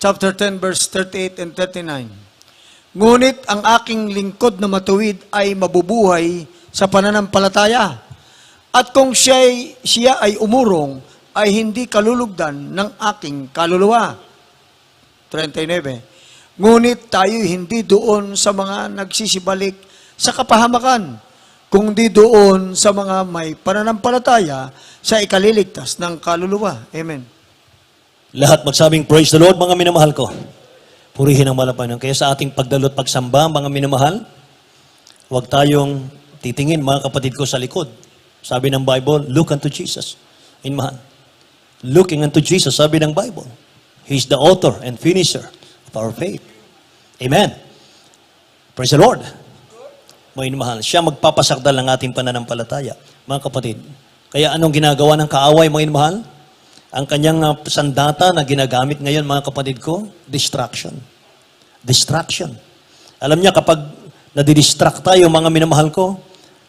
Speaker 3: chapter 10 verse 38 and 39. Ngunit ang aking lingkod na matuwid ay mabubuhay sa pananampalataya. At kung siya ay umurong, ay hindi kalulugdan ng aking kaluluwa. 39. Ngunit tayo hindi doon sa mga nagsisibalik sa kapahamakan, kundi doon sa mga may pananampalataya sa ikaliligtas ng kaluluwa. Amen.
Speaker 2: Lahat magsabing, praise the Lord, mga minamahal ko. Purihin ang malapanan. Kaya sa ating pagdalot pagsamba, mga minamahal, huwag tayong titingin, mga kapatid ko, sa likod. Sabi ng Bible, look unto Jesus. Minamahal. Looking unto Jesus, sabi ng Bible. He's the author and finisher of our faith. Amen. Praise the Lord. Mga minamahal, siya magpapasakdal ng ating pananampalataya. Mga kapatid, kaya anong ginagawa ng kaaway, mga minamahal? Ang kanyang sandata na ginagamit ngayon, mga kapatid ko, distraction. Distraction. Alam niya, kapag nadidistract tayo, mga minamahal ko,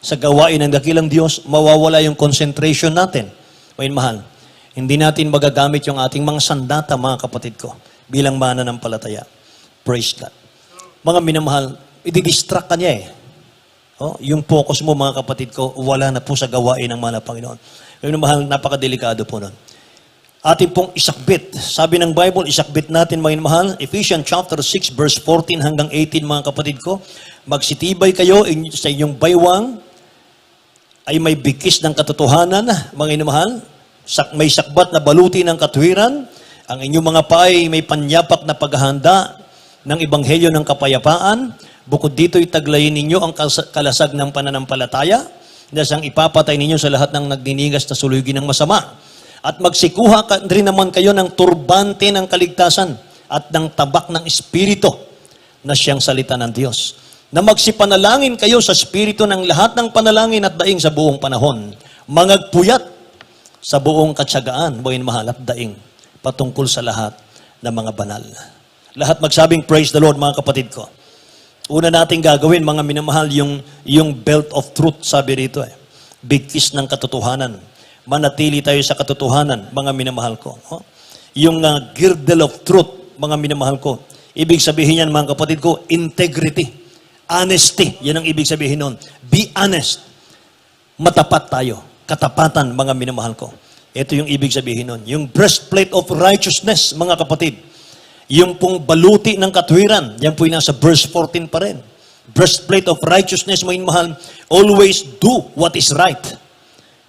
Speaker 2: sa gawain ng dakilang Diyos, mawawala yung concentration natin. Mga minamahal, hindi natin magagamit yung ating mga sandata, mga kapatid ko, bilang mananampalataya. Praise God. Mga minamahal, i-distract ka niya eh. Oh, yung focus mo, mga kapatid ko, wala na po sa gawain ng mga Panginoon. Kaya minamahal, napakadelikado po nun. Ating pong isakbit. Sabi ng Bible, isakbit natin, mga mahal, Ephesians chapter 6, verse 14 hanggang 18, mga kapatid ko, magsitibay kayo sa inyong baywang, ay may bikis ng katotohanan, mga inamahal, may sakbat na baluti ng katwiran, ang inyong mga paay may panyapak na paghahanda ng ebanghelyo ng kapayapaan, bukod dito itaglayin ninyo ang kalasag ng pananampalataya, na siyang ipapatay ninyo sa lahat ng nagdinigas na sulugi ng masama. At magsikuha ka rin naman kayo ng turbante ng kaligtasan at ng tabak ng Espiritu na siyang salita ng Diyos. Na magsipanalangin kayo sa Espiritu ng lahat ng panalangin at daing sa buong panahon. Mangagpuyat sa buong katsagaan, buhay mahal at daing patungkol sa lahat ng mga banal. Lahat magsabing praise the Lord, mga kapatid ko. Una nating gagawin, mga minamahal, yung belt of truth, sabi rito Bigkis ng katotohanan. Manatili tayo sa katotohanan, mga minamahal ko. Yung girdle of truth, mga minamahal ko. Ibig sabihin yan, mga kapatid ko, integrity, honesty. Yan ang ibig sabihin nun. Be honest. Matapat tayo. Katapatan, mga minamahal ko. Ito yung ibig sabihin nun. Yung breastplate of righteousness, mga kapatid. Yung pong baluti ng katwiran, yan po yung nasa verse 14 pa rin. Breastplate of righteousness, mga mahal, always do what is right.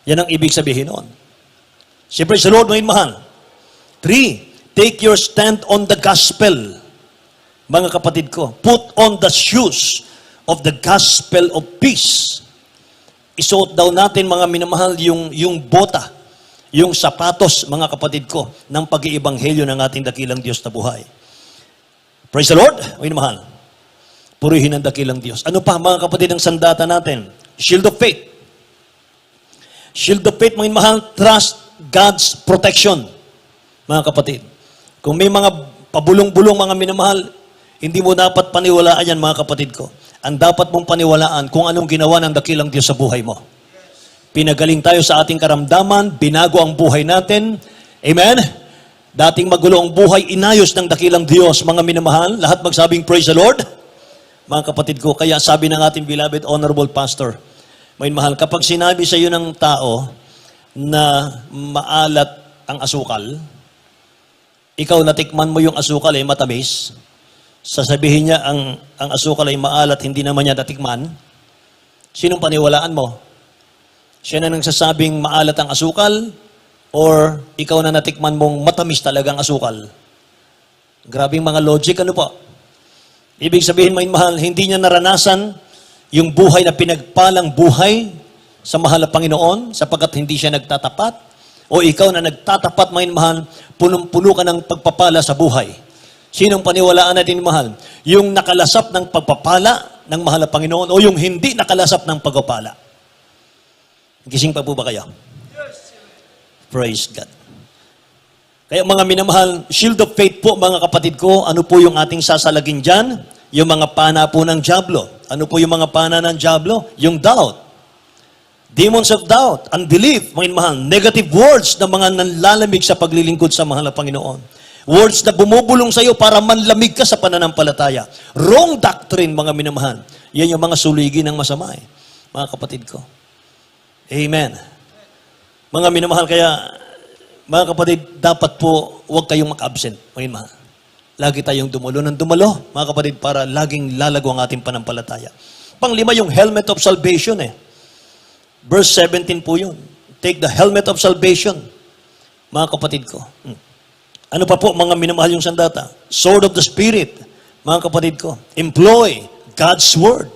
Speaker 2: Yan ang ibig sabihin nun. Siyempre sa Lord, mga mahal. 3, take your stand on the gospel. Mga kapatid ko, put on the shoes of the gospel of peace. Isuot daw natin, mga minamahal, yung bota, yung sapatos, mga kapatid ko, ng pag-iibanghelyo ng ating dakilang Diyos na buhay. Praise the Lord, mga mahal. Purihin ang dakilang Diyos. Ano pa, mga kapatid, ang sandata natin? Shield of faith. Shield of faith, mga mahal, trust God's protection. Mga kapatid, kung may mga pabulong-bulong, mga minamahal, hindi mo dapat paniwalaan yan, mga kapatid ko. Ang dapat mong paniwalaan kung anong ginawa ng dakilang Diyos sa buhay mo. Pinagaling tayo sa ating karamdaman, binago ang buhay natin. Amen? Dating magulo ang buhay, inayos ng dakilang Diyos, mga minamahal. Lahat magsabing praise the Lord. Mga kapatid ko, kaya sabi ng ating beloved honorable pastor, mga minamahal, kapag sinabi sa iyo ng tao na maalat ang asukal, ikaw natikman mo yung asukal ay matamis, sasabihin niya ang asukal ay maalat, hindi naman niya natikman, sinong paniwalaan mo? Siya na nagsasabing maalat ang asukal or ikaw na natikman mong matamis talagang asukal? Grabing mga logic, ano po? Ibig sabihin, mga mahal, hindi niya naranasan yung buhay na pinagpalang buhay sa mahal na Panginoon sapagkat hindi siya nagtatapat. O ikaw na nagtatapat, mga mahal, punong-puno ka ng pagpapala sa buhay. Sinong paniwalaan natin, mahal? Yung nakalasap ng pagpapala ng mahal na Panginoon o yung hindi nakalasap ng pagpapala? Gising pa po ba kayo? Praise God. Kaya mga minamahal, shield of faith po, mga kapatid ko, ano po yung ating sasalagin dyan? Yung mga pana po ng diablo. Ano po yung mga pana ng diablo? Yung doubt. Demons of doubt, unbelief, mga minamahal, negative words na mga nanlalamig sa paglilingkod sa mahal na Panginoon. Words na bumubulong sa iyo para manlamig ka sa pananampalataya. Wrong doctrine, mga minamahal. Yan yung mga suligi ng masama, mga kapatid ko. Amen. Mga minamahal, kaya, mga kapatid, dapat po huwag kayong mag-absent. Mga minamahal. Lagi tayong dumulo ng dumalo, mga kapatid, para laging lalago ang ating panampalataya. Panglima, yung helmet of salvation Verse 17 po yun. Take the helmet of salvation. Mga kapatid ko. Ano pa po, mga minamahal, yung sandata? Sword of the Spirit. Mga kapatid ko. Employ God's Word.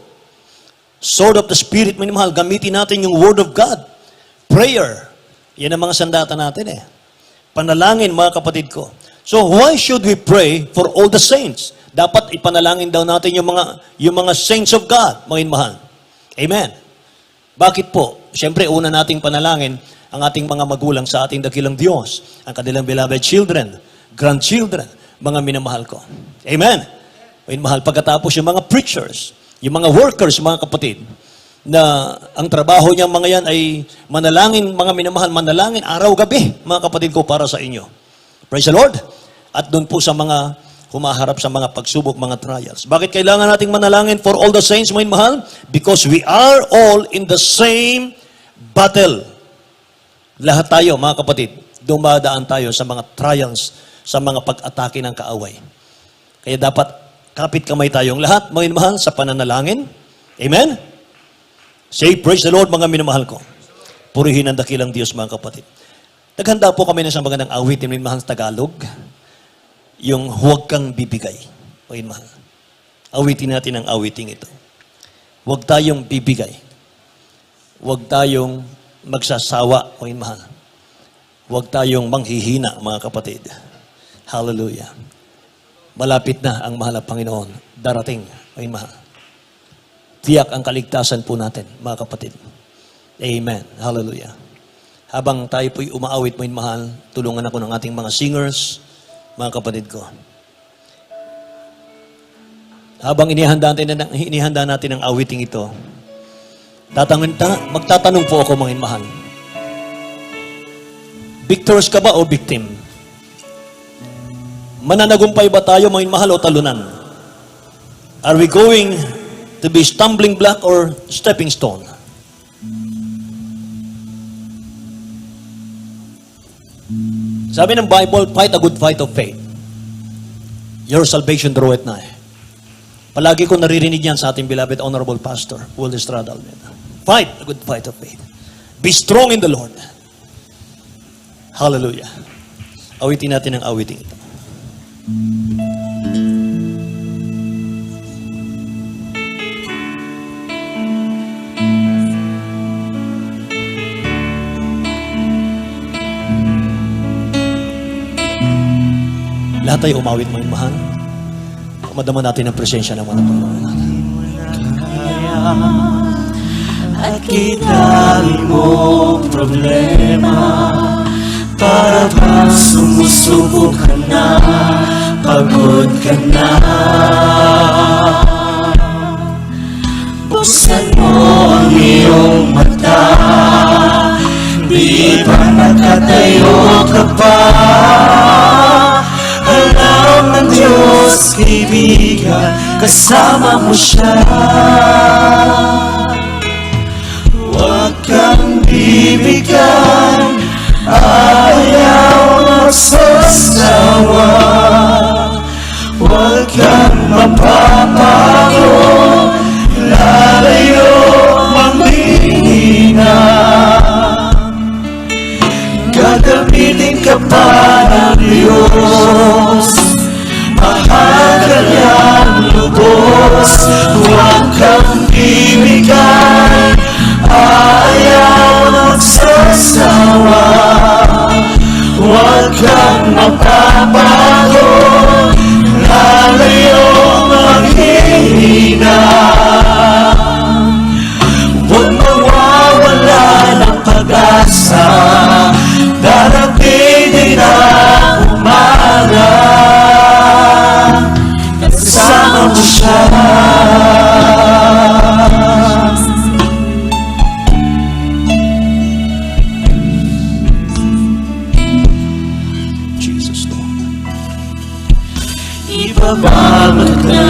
Speaker 2: Sword of the Spirit, minamahal, gamitin natin yung Word of God. Prayer. Yan ang mga sandata natin Panalangin, mga kapatid ko. So, why should we pray for all the saints? Dapat ipanalangin daw natin yung mga saints of God, mga minamahal. Amen. Bakit po? Siyempre, una nating panalangin ang ating mga magulang sa ating dakilang Diyos, ang kanilang beloved children, grandchildren, mga minamahal ko. Amen. Minamahal, pagkatapos yung mga preachers, yung mga workers, mga kapatid, na ang trabaho niyang mga yan ay manalangin, mga minamahal, manalangin araw-gabi, mga kapatid ko, para sa inyo. Praise the Lord. At doon po sa mga humaharap sa mga pagsubok, mga trials. Bakit kailangan nating manalangin for all the saints, mga minamahal? Because we are all in the same battle. Lahat tayo, mga kapatid, dumadaan tayo sa mga trials, sa mga pag-atake ng kaaway. Kaya dapat kapit kamay tayong lahat, mga minamahal, sa pananalangin. Amen? Say, praise the Lord, mga minamahal ko. Purihin ang dakilang Diyos, mga kapatid. Naghanda po kami ng isang magandang awitin, mga minamahal, sa Tagalog. Yung huwag kang bibigay. Mga minamahal. Awitin natin ang awiting ito. Huwag tayong bibigay. Huwag tayong magsasawa, mga mahal. Huwag tayong manghihina, mga kapatid. Hallelujah. Malapit na ang mahal na Panginoon. Darating, mga mahal. Tiyak ang kaligtasan po natin, mga kapatid. Amen. Hallelujah. Habang tayo po'y umaawit, mga mahal, tulungan ako ng ating mga singers, mga kapatid ko. Habang inihanda natin ang awiting ito, magtatanong po ako, mga mahal. Victors ka ba o victim? Mananagumpay ba tayo, mga mahal, o talunan? Are we going to be stumbling block or stepping stone? Sabi ng Bible, fight a good fight of faith. Your salvation draweth nigh. Palagi ko naririnig yan sa ating beloved Honorable Pastor, Will Estrada Almeida. Fight a good fight of faith. Be strong in the Lord. Hallelujah. Awitin natin ang awiting ito. Lahat tayo umawit, mga mahal. Madama natin ang presensya ng mga Panginoon.
Speaker 5: At kinali mo problema, para ba sumusuko ka na, pagod ka na. Buksan mo ang iyong mata, di ba nakatayo ka pa? Alam ng Diyos, kaibigan, kasama mo siya. Huwag kang bibigyan, ayaw magsasawa. Huwag kang mapapagod, lalayo manghihina. Gagamitin ka pa ng Diyos, mahal ka niyang lubos. Huwag kang bibigyan, ayaw magsasawa. Huwag kang mapapagod, lalayo maghihina. Huwag mawawala ng pag-asa, darating din ang umaga. Kasama mo siya.
Speaker 2: Jesus, Lord.
Speaker 5: Ibabalik na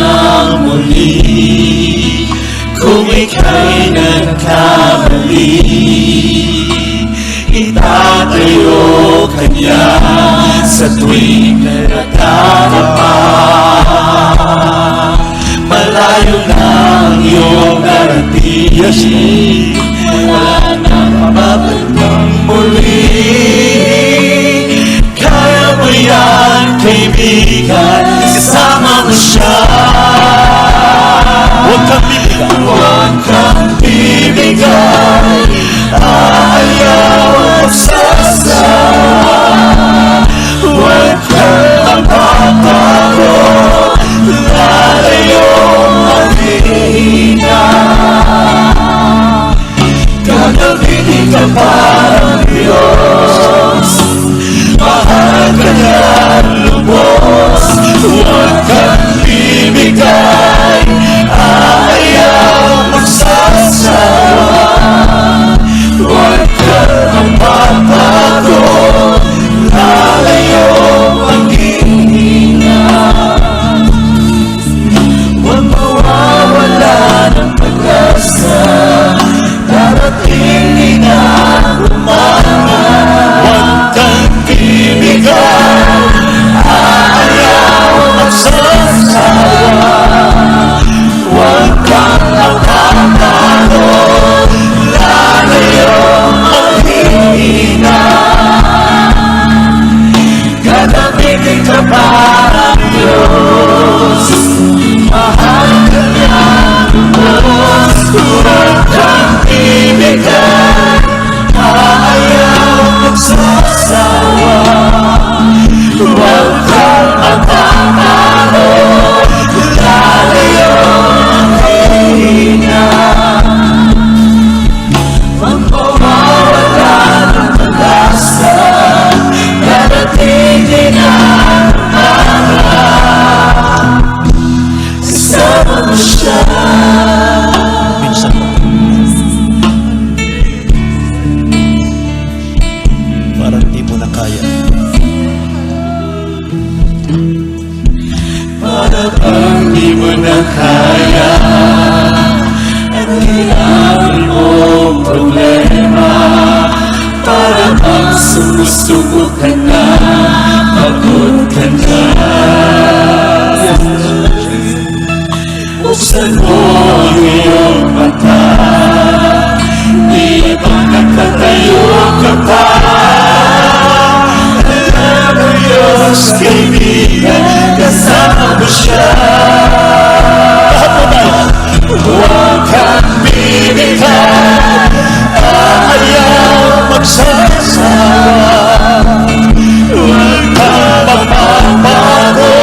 Speaker 5: muli kung ika'y nagkamali. Itatayo ka niya sa tuwing naratarapa. Malayo na ang iyong narating, wala nang mababalik muli. Kaya mo yan, kaibigan, kasama mo siya.
Speaker 2: Huwag kang bibigyan.
Speaker 5: Huwag kang bibigyan, ayaw magsasawa. Huwag kang mapapagod, lalayo maghihina. Gagamitin ka parang Diyos, mahal ka niyang lubos. Huwag kang bibigay, ayaw magsasawa. Huwag kang mapapagod, lalayo maghihina. Huwag mawawala ng pag-asa, darating din ang umaga. Huwag kang bibigyan, ayaw magsasawa. Huwag kang mapapagod, lalayo maghihina. Gagamitin ka parang Diyos, mahal ka niyang lubos. Huwag kang bibigyan, na kaya at kailangan mong problema. Para bang sumusubok ka na, pagod ka na. Buksan mo ang iyong mata, di ba nakatayo ka pa? Alam mo Diyos, kaibigan, kasama mo siya. Huwag kang bibigyan, ayaw magsasawa. Huwag kang magpapago,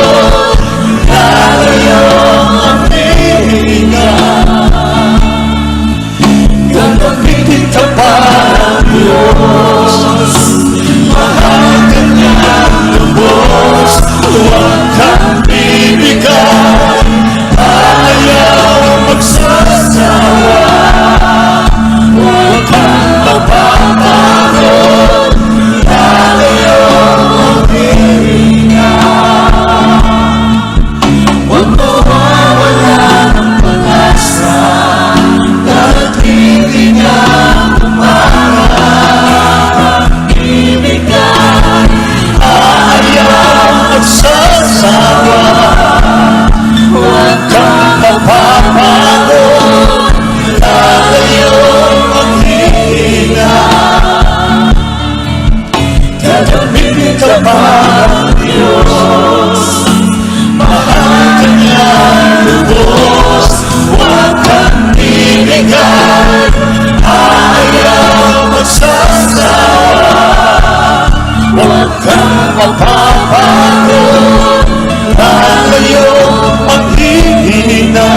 Speaker 5: ayaw ang bibigyan. Gagamitin ka pa ng Diyos, mahal ka niyang lubos. Huwag kang bibigyan, ayaw magsasawa. Huwag kang magpapago, ayaw ang bibigyan. Huwag mawawala ng pag-asa, darating din ang umaga. Bibigyan, ayaw magsasawa. Huwag kang magpapago, ayaw ang bibigyan. Gagamitin ka pa ng Diyos, mahal ka niyang lubos. Huwag kang bibigyan, ayaw magsasawa. Huwag kang magpapago, ayaw maghihina.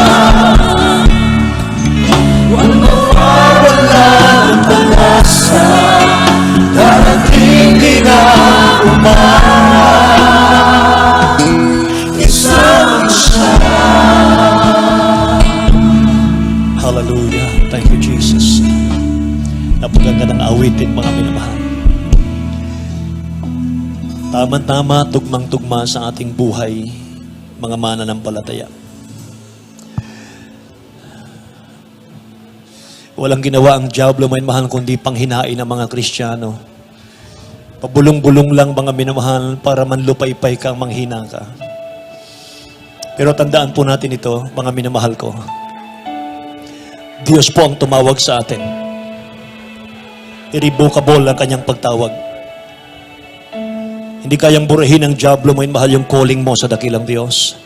Speaker 5: Huwag mawawala ng pag-asa, darating din ang umaga. Isang siya.
Speaker 2: Hallelujah. Thank you, Jesus. Napaganda ng awitin, mga minamahal. Tama-tama, tugmang-tugma sa ating buhay, mga mananampalataya. Walang ginawa ang diablo, may mahal, kundi panghinain ng mga Kristiyano. Pabulong-bulong lang, mga minamahal, para manlupaypay kang manghina ka. Pero tandaan po natin ito, mga minamahal ko. Diyos po ang tumawag sa atin. Irrevocable ang kanyang pagtawag. Hindi kayang burahin ng diablo, may mahal, yung calling mo sa dakilang Diyos.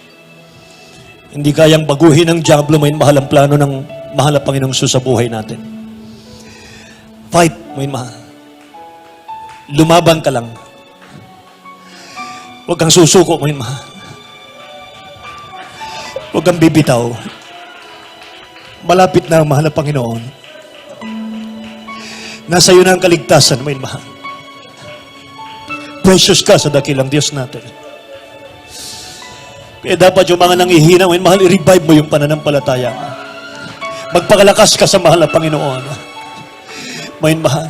Speaker 2: Hindi kayang baguhin ng diablo, may mahal, ang plano ng mahal na Panginoong Sus sa buhay natin. Fight, may mahal. Lumaban ka lang. Huwag kang susuko, may mahal. Huwag kang bibitaw. Malapit na ang mahal na Panginoon. Nasa iyo na ang kaligtasan, may mahal. Precious ka sa dakilang Diyos natin. Kaya dapat yung mga nanghihina, may mahal, i-revive mo yung pananampalataya. Magpakalakas ka sa mahal na Panginoon. May mahal.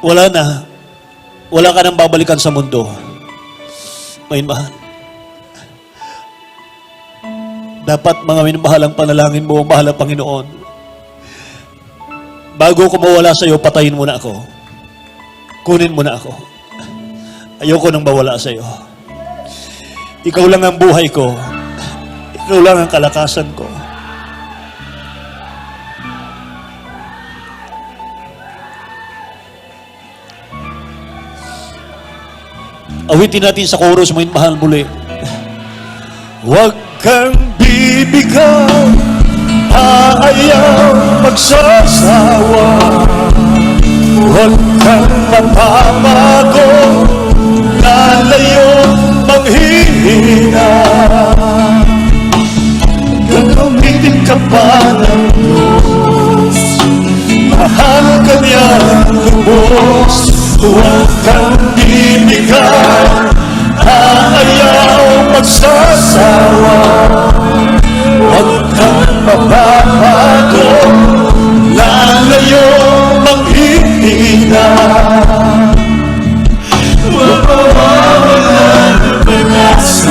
Speaker 2: Wala na. Wala ka nang babalikan sa mundo. May mahal. Dapat, mga minamahal, ang panalangin mo, mahal na Panginoon. Bago ko mawala sa iyo, patayin mo na ako. Kunin mo na ako. Ayoko nang mawala sa iyo. Ikaw lang ang buhay ko. Ikaw lang ang kalakasan ko. Awitin natin sa chorus mo, mahal, muli. Huwag kang bibigyan, ayaw magsasawa. Huwag kang mapapago, lalayo manghihina. Gagamitin ka pa ng Diyos, mahal ka niyang lubos. Huwag kang bibigyan, ayaw magsasawa. Huwag kang mapapago, lalayo manghihina. Huwag mawawala ng pag-asa,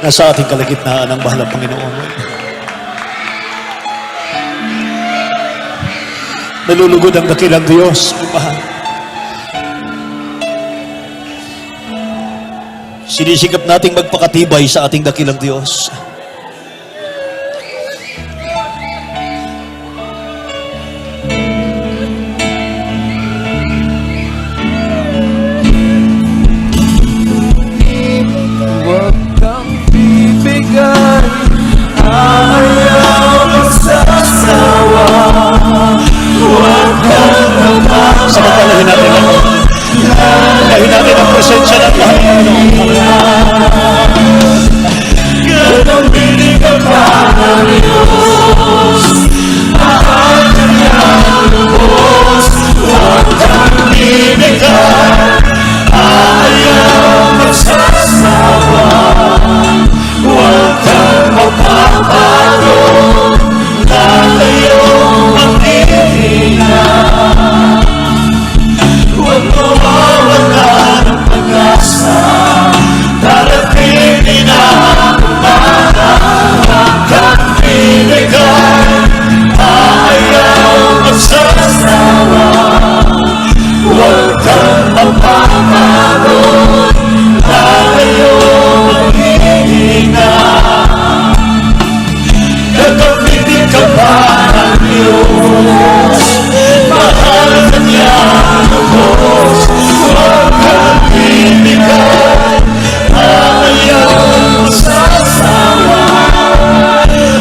Speaker 2: Nasa ating kalagitnaan ang mahal ng Panginoon. Nalulugod ang dakilang Diyos, mahal. Sinisikap nating magpakatibay sa ating dakilang Diyos.
Speaker 5: Huwag kang bibigay, ayaw magsasawa. Huwag kang naman.
Speaker 2: Samantalahin natin ang Samantalahin natin ang presensya ng Panginoon.
Speaker 5: Ganong binigay pa ng Diyos, mahal ka niyang lubos. Huwag kang bibigay, ayaw magsasawa. Huwag kang mapapagod, lalayong maghihina. Huwag mawawala ng pag-asa, darating din ang umaga. Huwag kang bibigay, ayaw magsasawa. Huwag kang mapapagod, lalayong maghihina. Gagamitin ka pa ng Diyos, mahal ka niya lubos. Huwag kang bibigay, ayaw magsasawa.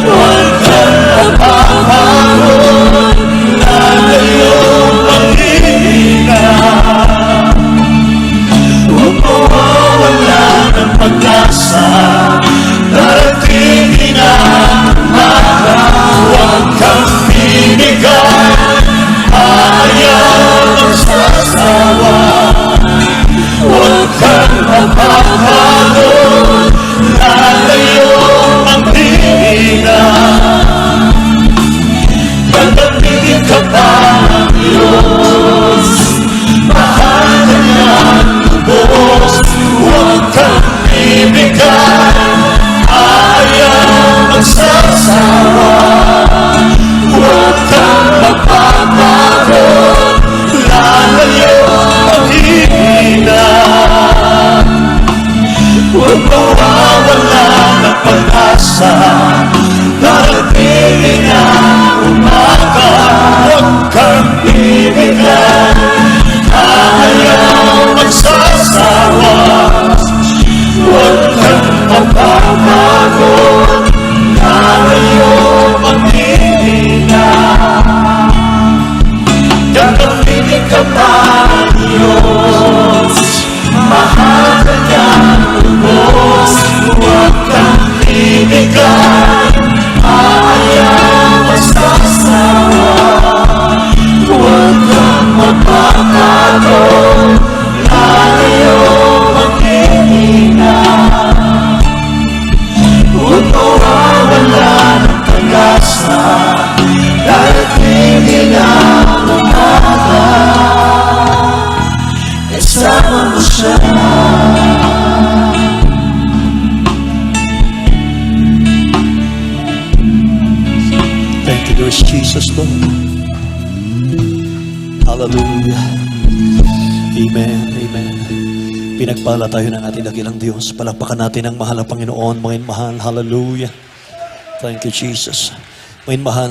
Speaker 5: Huwag kang mapapagod, lalayong maghihina. Huwag mawawala ng pag-asa, darating din ang umaga. Huwag kang bibigay, ayaw magsasawa. Huwag kang mapapagod, lalayong maghihina. Gagamitin ka pa ng Diyos, mahal ka niyang lubos. Huwag kang bibigay, ayaw magsasawa. Huwag kang mapapagod, lalayong maghihina. Huwag mawawala ng pag-asa, darating din ang umaga. Huwag kang bibigay, ayaw magsasawa. Huwag kang mapapagod, lalayong maghihina. Gagamitin ka pa ng Diyos, mahal ka niyang lubos. Huwag kang bibigay, ayaw magsasawa. Huwag kang mapapagod, lalayong maghihina. Huwag mawawala ng pag-asa, darating din ang umaga. Kasama mo siya.
Speaker 2: Thank you, Lord Jesus, Lord. Hallelujah. Amen, amen. Pinagpala tayo ng ating dakilang Diyos. Palakpakan natin ang mahal na Panginoon, mga mahal. Hallelujah. Thank you, Jesus. Mga mahal,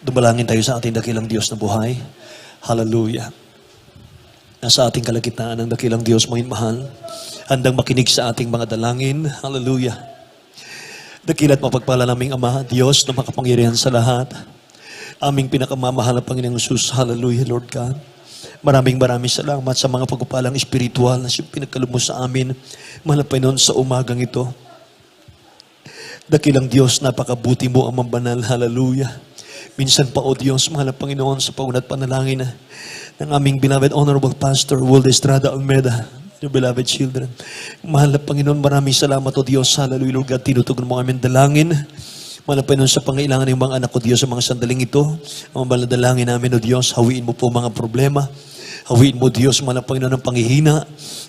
Speaker 2: dumalangin tayo sa ating dakilang Diyos na buhay. Hallelujah. Nasa ating kalagitnaan ng dakilang Diyos, mga mahal. Handang makinig sa ating mga dalangin. Hallelujah. Dakila't mapagpala naming Ama, Diyos na makapangyarihan sa lahat. Aming pinakamamahal na Panginoong Jesus. Hallelujah, Lord God. Maraming salamat sa mga pagpapalang espiritual na pinagkaloob mo sa amin. Mahal na Panginoon, sa umagang ito. Dakilang Diyos, napakabuti mo, Amang Banal. Hallelujah. Minsan pa, O Diyos, mahal na Panginoon, sa paunat panalangin ng aming beloved Honorable Pastor Waldo Estrada Almeida, your beloved children. Mahal na Panginoon, maraming salamat, O Diyos. Hallelujah, Lord God. Tinutugon mo aming dalangin. Mahal na Panginoon, sa pangailangan ng mga anak ko, Diyos, sa mga sandaling ito, ang mabaladalangin namin, O Diyos, hawiin mo po mga problema. Hawiin mo, Diyos, mahal na Panginoon, ang panghihina.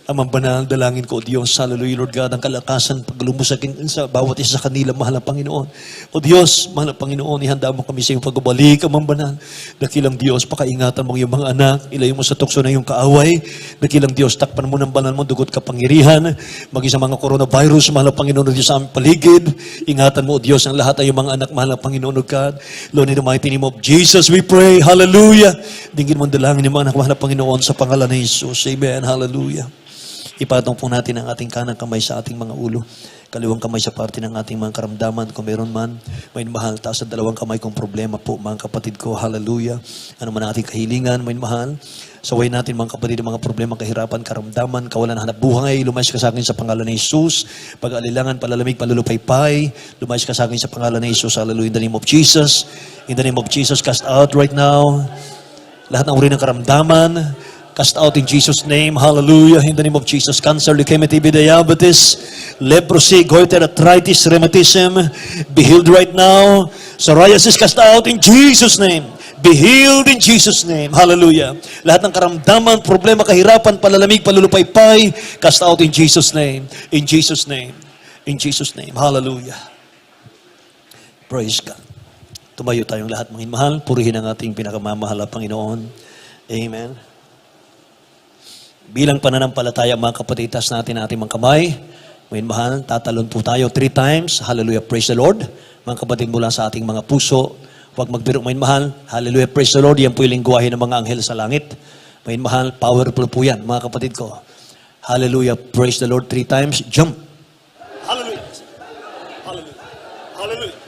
Speaker 2: Ang banal dalangin ko, O Diyos, hallelujah, Lord God, ang kalakasan, paglumos sa bawat isa sa kanila, mahal na Panginoon. O Diyos, mahal na Panginoon, ihanda mo kami sa iyong pagbabalik, ang banal. Dakilang Diyos, pakaingatan mo iyong mga anak, ilayo mo sa tukso na iyong kaaway. Dakilang Diyos, takpan mo ng banal mo, dugot kapangyarihan, maging sa mga coronavirus, mahal na Panginoon, O Diyos, sa aming paligid. Ingatan mo, O Diyos, ang lahat ay iyong mga anak, mahal na Panginoon, O God. Lord, in the mighty name of Jesus, we pray, hallelujah. Dinggin mo ang dalangin ng mga anak, mahal na Panginoon, sa pangalan ni Jesus. Amen. Hallelujah. Ipatong po natin ang ating kanang kamay sa ating mga ulo. Kaliwang kamay sa parte ng ating mga karamdaman. Kung meron man, may mahal. Taas sa dalawang kamay kung problema po, mga kapatid ko. Hallelujah. Ano man ang ating kahilingan, may mahal. Saway natin mga kapatid, mga problema, kahirapan, karamdaman, kawalan ng hanap buhay. Lumayas ka sa akin sa pangalan ni Jesus. Pag-alilangan, palalamig, palulupaypay. Lumayas ka sa akin sa pangalan ni Jesus. Hallelujah. In the name of Jesus. In the name of Jesus, cast out right now. Lahat ng uri ng karamdaman, cast out in Jesus' name. Hallelujah. In the name of Jesus. Cancer, leukemia, TB, diabetes, leprosy, goiter, arthritis, rheumatism, be healed right now. Psoriasis, cast out in Jesus' name. Be healed in Jesus' name. Hallelujah. Lahat ng karamdaman, problema, kahirapan, palalamig, palulupaypay, cast out in Jesus' name. In Jesus' name. In Jesus' name. Hallelujah. Praise God. Tumayo tayong lahat, mga mahal. Purihin ang ating pinakamamahal na Panginoon. Amen. Bilang pananampalataya, mga kapatid, taas natin ating mga kamay. Mga mahal, tatalon po tayo 3 times. Hallelujah, praise the Lord. Mga kapatid, mula sa ating mga puso. Huwag magbiro, mga mahal. Hallelujah, praise the Lord. Yan po yung lingwahe ng mga anghel sa langit. Mga mahal, powerful po yan, mga kapatid ko. Hallelujah, praise the Lord 3 times. Jump. Hallelujah. Hallelujah. Hallelujah.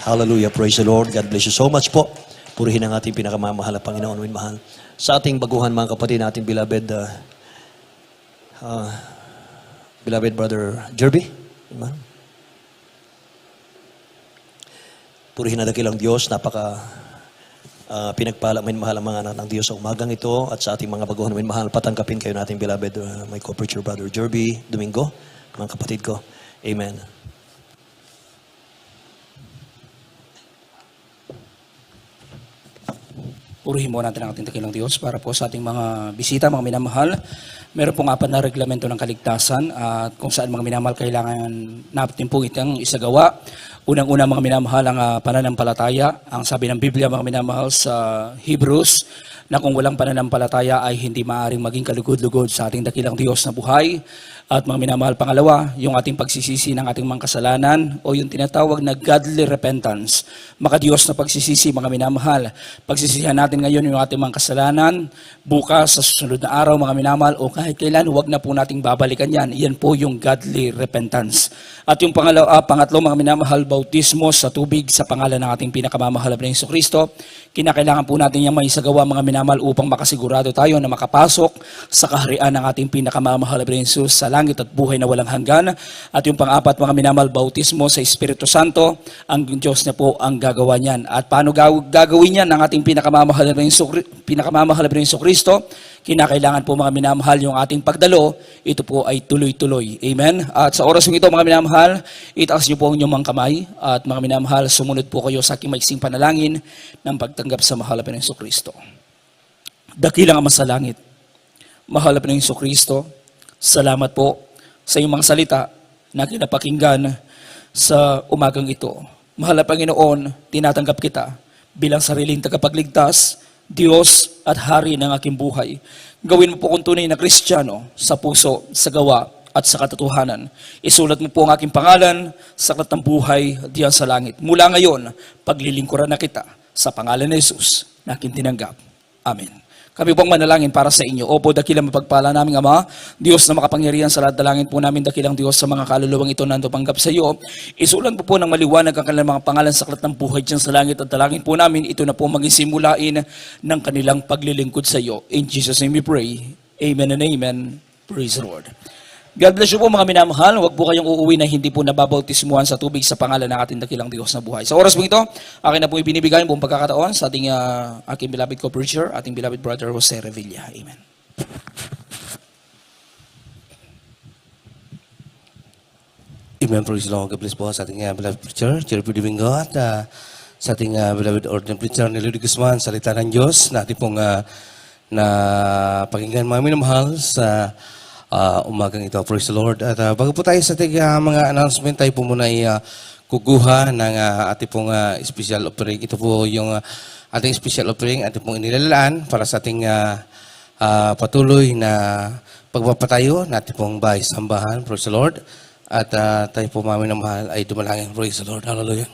Speaker 2: Hallelujah. Praise the Lord. God bless you so much po. Purihin ang ating pinakamamahal na Panginoon. Mahal. Sa ating baguhan, mga kapatid, ating beloved brother Jerby. Mahal. Purihin na dakilang Diyos. Napaka pinagpala, mahal ang mga anak ng Diyos sa umagang ito. At sa ating mga baguhan, mahal, patangkapin kayo nating beloved my co-preacher brother Jerby Domingo. Mga kapatid ko. Amen.
Speaker 1: Purihin mo natin ang ating dakilang Diyos para po sa ating mga bisita, mga minamahal. Meron pong 4 na reglamento ng kaligtasan at kung saan mga minamahal kailangan natin po itang isagawa. Unang-una mga minamahal ang pananampalataya. Ang sabi ng Biblia mga minamahal sa Hebrews na kung walang pananampalataya ay hindi maaaring maging kalugod-lugod sa ating dakilang Diyos na buhay. At mga minamahal, pangalawa, yung ating pagsisisi ng ating mga kasalanan o yung tinatawag na godly repentance. Makadiyos na pagsisisi, mga minamahal. Pagsisisihan natin ngayon yung ating mga kasalanan, bukas, sa susunod na araw, mga minamahal, o kahit kailan, huwag na po nating babalikan yan. Yan po yung godly repentance. At yung pangatlo, mga minamahal, bautismo sa tubig sa pangalan ng ating pinakamamahal na Jesucristo. Kinakailangan po natin yung maisagawa, mga minamahal, upang makasigurado tayo na makapasok sa kaharian ng ating pinakamamahal na Jesus sa langit at buhay na walang hanggan. At yung pang-4, mga minamahal, bautismo sa Espiritu Santo, ang Diyos na po ang gagawa niyan. At paano gagawin yan ng ating pinakamamahal na Jesucristo? Kinakailangan po mga minamahal yung ating pagdalo, ito po ay tuloy-tuloy. Amen? At sa oras ito mga minamahal, itaas niyo po ang inyong mga kamay at mga minamahal, sumunod po kayo sa aking maiksing panalangin ng pagtanggap sa mahal na Jesucristo. Dakilang Ama sa langit, mahal na Jesucristo, salamat po sa iyong mga salita na kinapakinggan sa umagang ito. Mahal na Panginoon, tinatanggap kita bilang sariling tagapagligtas, Diyos at Hari ng aking buhay. Gawin mo po kung tunay na Kristiyano sa puso, sa gawa at sa katotohanan. Isulat mo po ang aking pangalan sa aklat ng buhay diyan sa langit. Mula ngayon, paglilingkuran na kita sa pangalan ni Jesus na aking tinanggap. Amen. Kami pong manalangin para sa inyo. Opo, dakilang mapagpala naming Ama, Diyos na makapangyarihan sa lahat, dalangin po namin dakilang Diyos sa mga kaluluwang ito na panggap sa iyo. Isulat po ng maliwanag ang kanilang mga pangalan sa aklat ng buhay dyan sa langit at dalangin po namin ito na po maging simulain ng kanilang paglilingkod sa iyo. In Jesus' name we pray. Amen and amen. Praise the Lord. God bless you po mga minamahal. Huwag po kayong uuwi na hindi po nababautismuhan sa tubig sa pangalan ng ating dakilang Diyos na buhay. Sa oras po ito, akin na po ibinibigay buong pagkakataon sa ating aking beloved co-preacher, ating beloved brother Jose Revilla. Amen.
Speaker 6: Amen. Praise the Lord. God bless po sa ating beloved preacher, Jerry Domingo, at sa ating beloved ordained preacher ni Ludy Guzman, salita ng Diyos, na ating pong na pakinggan mga minamahal sa umagang ito. Praise the Lord. At bago po tayo sa ating mga announcement, tayo po muna ay kukuha ng ating pong special offering. Ito po yung ating special offering, ating pong inilalaan para sa ating patuloy na pagpapatayo natin pong bahay sambahan. Praise the Lord. At tayo po mami na mahal ay dumalangin. Praise the Lord. Hallelujah.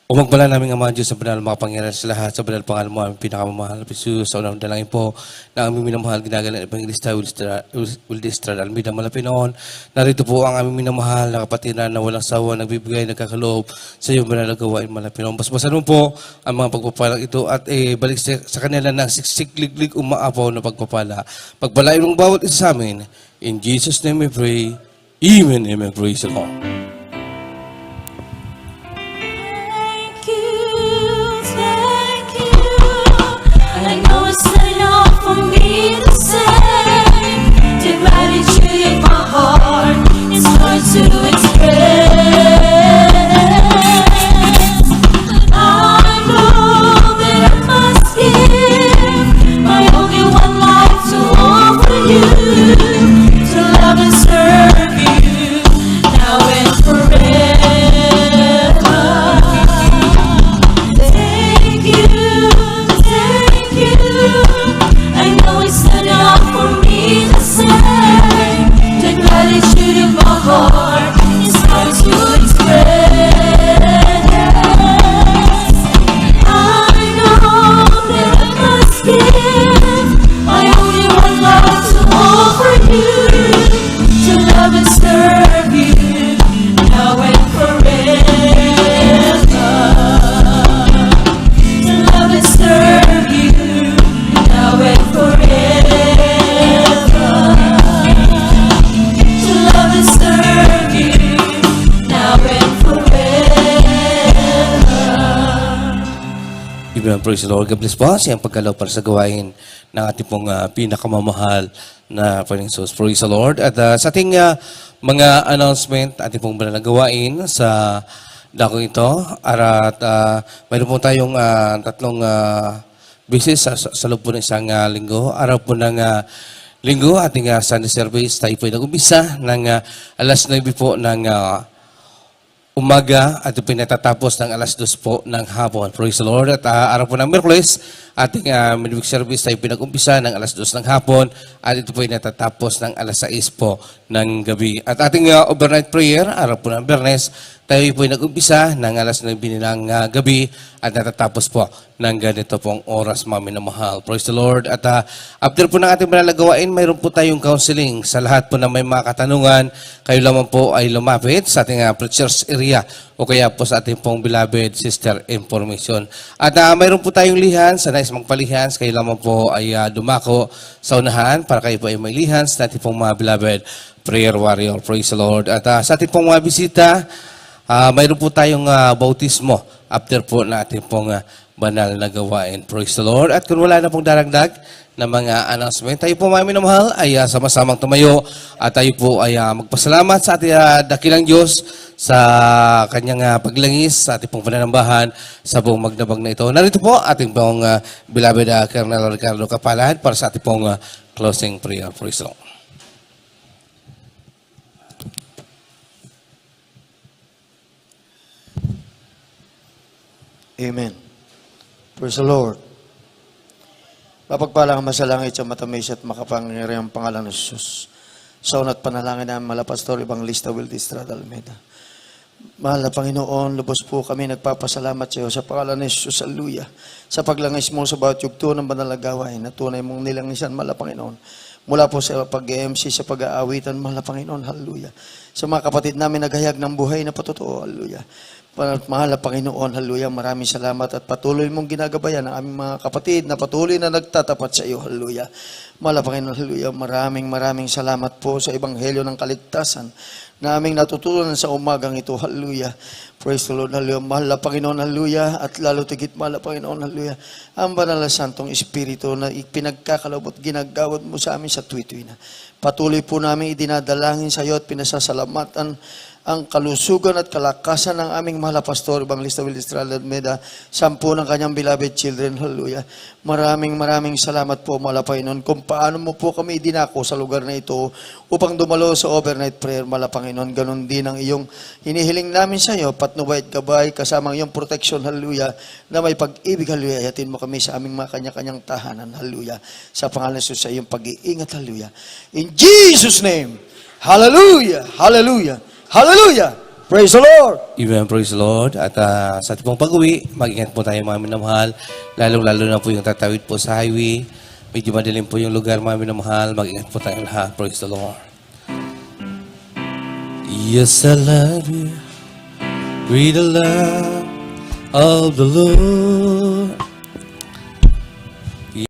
Speaker 6: Umagbala namin ang mga Diyos sa banal makapangyarihan sa lahat sa banal pangalan mo aming pinakamamahal. Jesus, sa unang dalangin po na aming minamahal ginagalan Evangelista Wildestrad Almeida Malapinoon. Narito po ang aming minamahal na kapatiran na walang sawa, nagbibigay, nagkakaloob sa iyong banal na gawain Malapinoon. Basbasan mo po ang mga pagpapalang ito at balik sa kanila ng siksik-liglig umaapaw na pagpapala. Pagpalain mong bawat isa sa amin. In Jesus' name we pray. Amen. Amen. Praise the Lord.
Speaker 7: Thank you. I know it's not enough for me to say. The gratitude in my heart is hard to express. I know that I must give my only one life to offer you, to love and serve you now and forever. Thank you. I know it's not enough for me to say. The gratitude in my heart is hard to express. I know that I must give my only one life to offer you, to love and serve you now and forever. To love and serve you now and forever. To love and serve you now and forever.
Speaker 6: Amen. Praise the Lord. God bless po siyang pagkalaw para sa gawain ng ating pong pinakamamahal na Panginoon Jesus. Praise the Lord. At sa ating mga announcement, ating pong banal na gawain sa dako ito. At mayroon po tayong tatlong bisis sa loob po ng isang linggo. Araw po ng linggo, ating Sunday service, tayo po ay nag-umpisa ng alas 9 po ng umaga at pinatatapos ng alas 2 po ng hapon. Praise the Lord. At araw po ng Miyerkules, ating midweek service tayo pinag-umpisa ng alas 2 ng hapon at ito po ay natatapos ng alas 6 po ng gabi. At ating overnight prayer, araw po ng Biyernes, tayo po ay nag-umpisa ng alas 9 ng gabi at natatapos po ng ganito pong oras, mami na mahal. Praise the Lord. At after po ng ating banal na gawain, mayroon po tayong counseling. Sa lahat po na may mga katanungan, kayo lamang po ay lumapit sa ating preacher's area o kaya po sa ating pong beloved sister information. At mayroon po tayong lihans, sa nais magpalihans, kayo lamang po ay dumako sa unahan para kayo po ay may lihans sa ating pong mga beloved prayer warrior. Praise the Lord. At sa ating pong mga bisita, mayroon po tayong bautismo after po na ating pong banal na gawain. Praise the Lord. At kung wala na pong daragdag na mga announcement, tayo po mga minamahal ay sama-samang tumayo at tayo po ay magpasalamat sa ating dakilang Diyos sa kanyang paglangis sa ating pong pananambahan sa buong magdabag na ito. Narito po ating pong beloved Colonel Ricardo Kapalad para sa ating pong closing prayer. Praise the Lord.
Speaker 3: Amen. Praise the Lord. Mapagpalang masalangit sa matamis at makapangyarihang pangalan ng Jesus. Sa una't panalangin namin, Mala Pastor Evangelista Wildestrad Almeida. Mahal na Panginoon, lubos po kami nagpapasalamat sa iyo sa pangalan ni Jesus. Hallelujah. Sa paglangis mo sa bawat yugto ng banal na gawain na tunay mong nilangisan, Mahal na Panginoon. Mula po sa pag-MC, sa pag-aawitan, Mahal na Panginoon. Hallelujah. Sa mga kapatid namin naghayag ng buhay na patotoo. Hallelujah. Mahal na Panginoon, hallelujah, maraming salamat at patuloy mong ginagabayan ang aming mga kapatid na patuloy na nagtatapat sa iyo, hallelujah. Mahal na Panginoon, hallelujah, maraming salamat po sa Ebanghelyo ng Kaligtasan na aming natutunan sa umagang ito. Hallelujah. Praise the Lord. Hallelujah. Mahal na Panginoon. Hallelujah. At lalo tigit mahal na Panginoon. Hallelujah. Ang banal na santong Espiritu na pinagkakaloob at ginagawad mo sa amin sa tuwi-tuwi na. Patuloy po namin idinadalangin sa iyo at pinasasalamatan ang kalusugan at kalakasan ng aming mahal na pastor, Evangelista Will Estrada Almeda, 10 ng kanyang beloved children. Hallelujah. Maraming salamat po, mahal na Panginoon, kung paano mo po kami idinako sa lugar na ito upang dumalo sa overnight prayer, mahal na Panginoon. Ganon din ang iyong hinihiling namin sa iyo, patnubay at gabay, kasama ang iyong protection, hallelujah, na may pag-ibig, hallelujah. Ayatin mo kami sa aming mga kanya-kanyang tahanan, hallelujah. Sa pangalan sa iyong pag-iingat, hallelujah. In Jesus' name, hallelujah, hallelujah. Hallelujah! Praise the Lord!
Speaker 6: Amen, praise the Lord. At sa ating pong pag-uwi, mag-ingat po tayo mga minamahal. Lalong-lalo na po yung tatawid po sa highway. Medyo madilim po yung lugar mga minamahal. Mag-ingat po tayo lahat. Praise the Lord. Yes, I love you with the love of the Lord.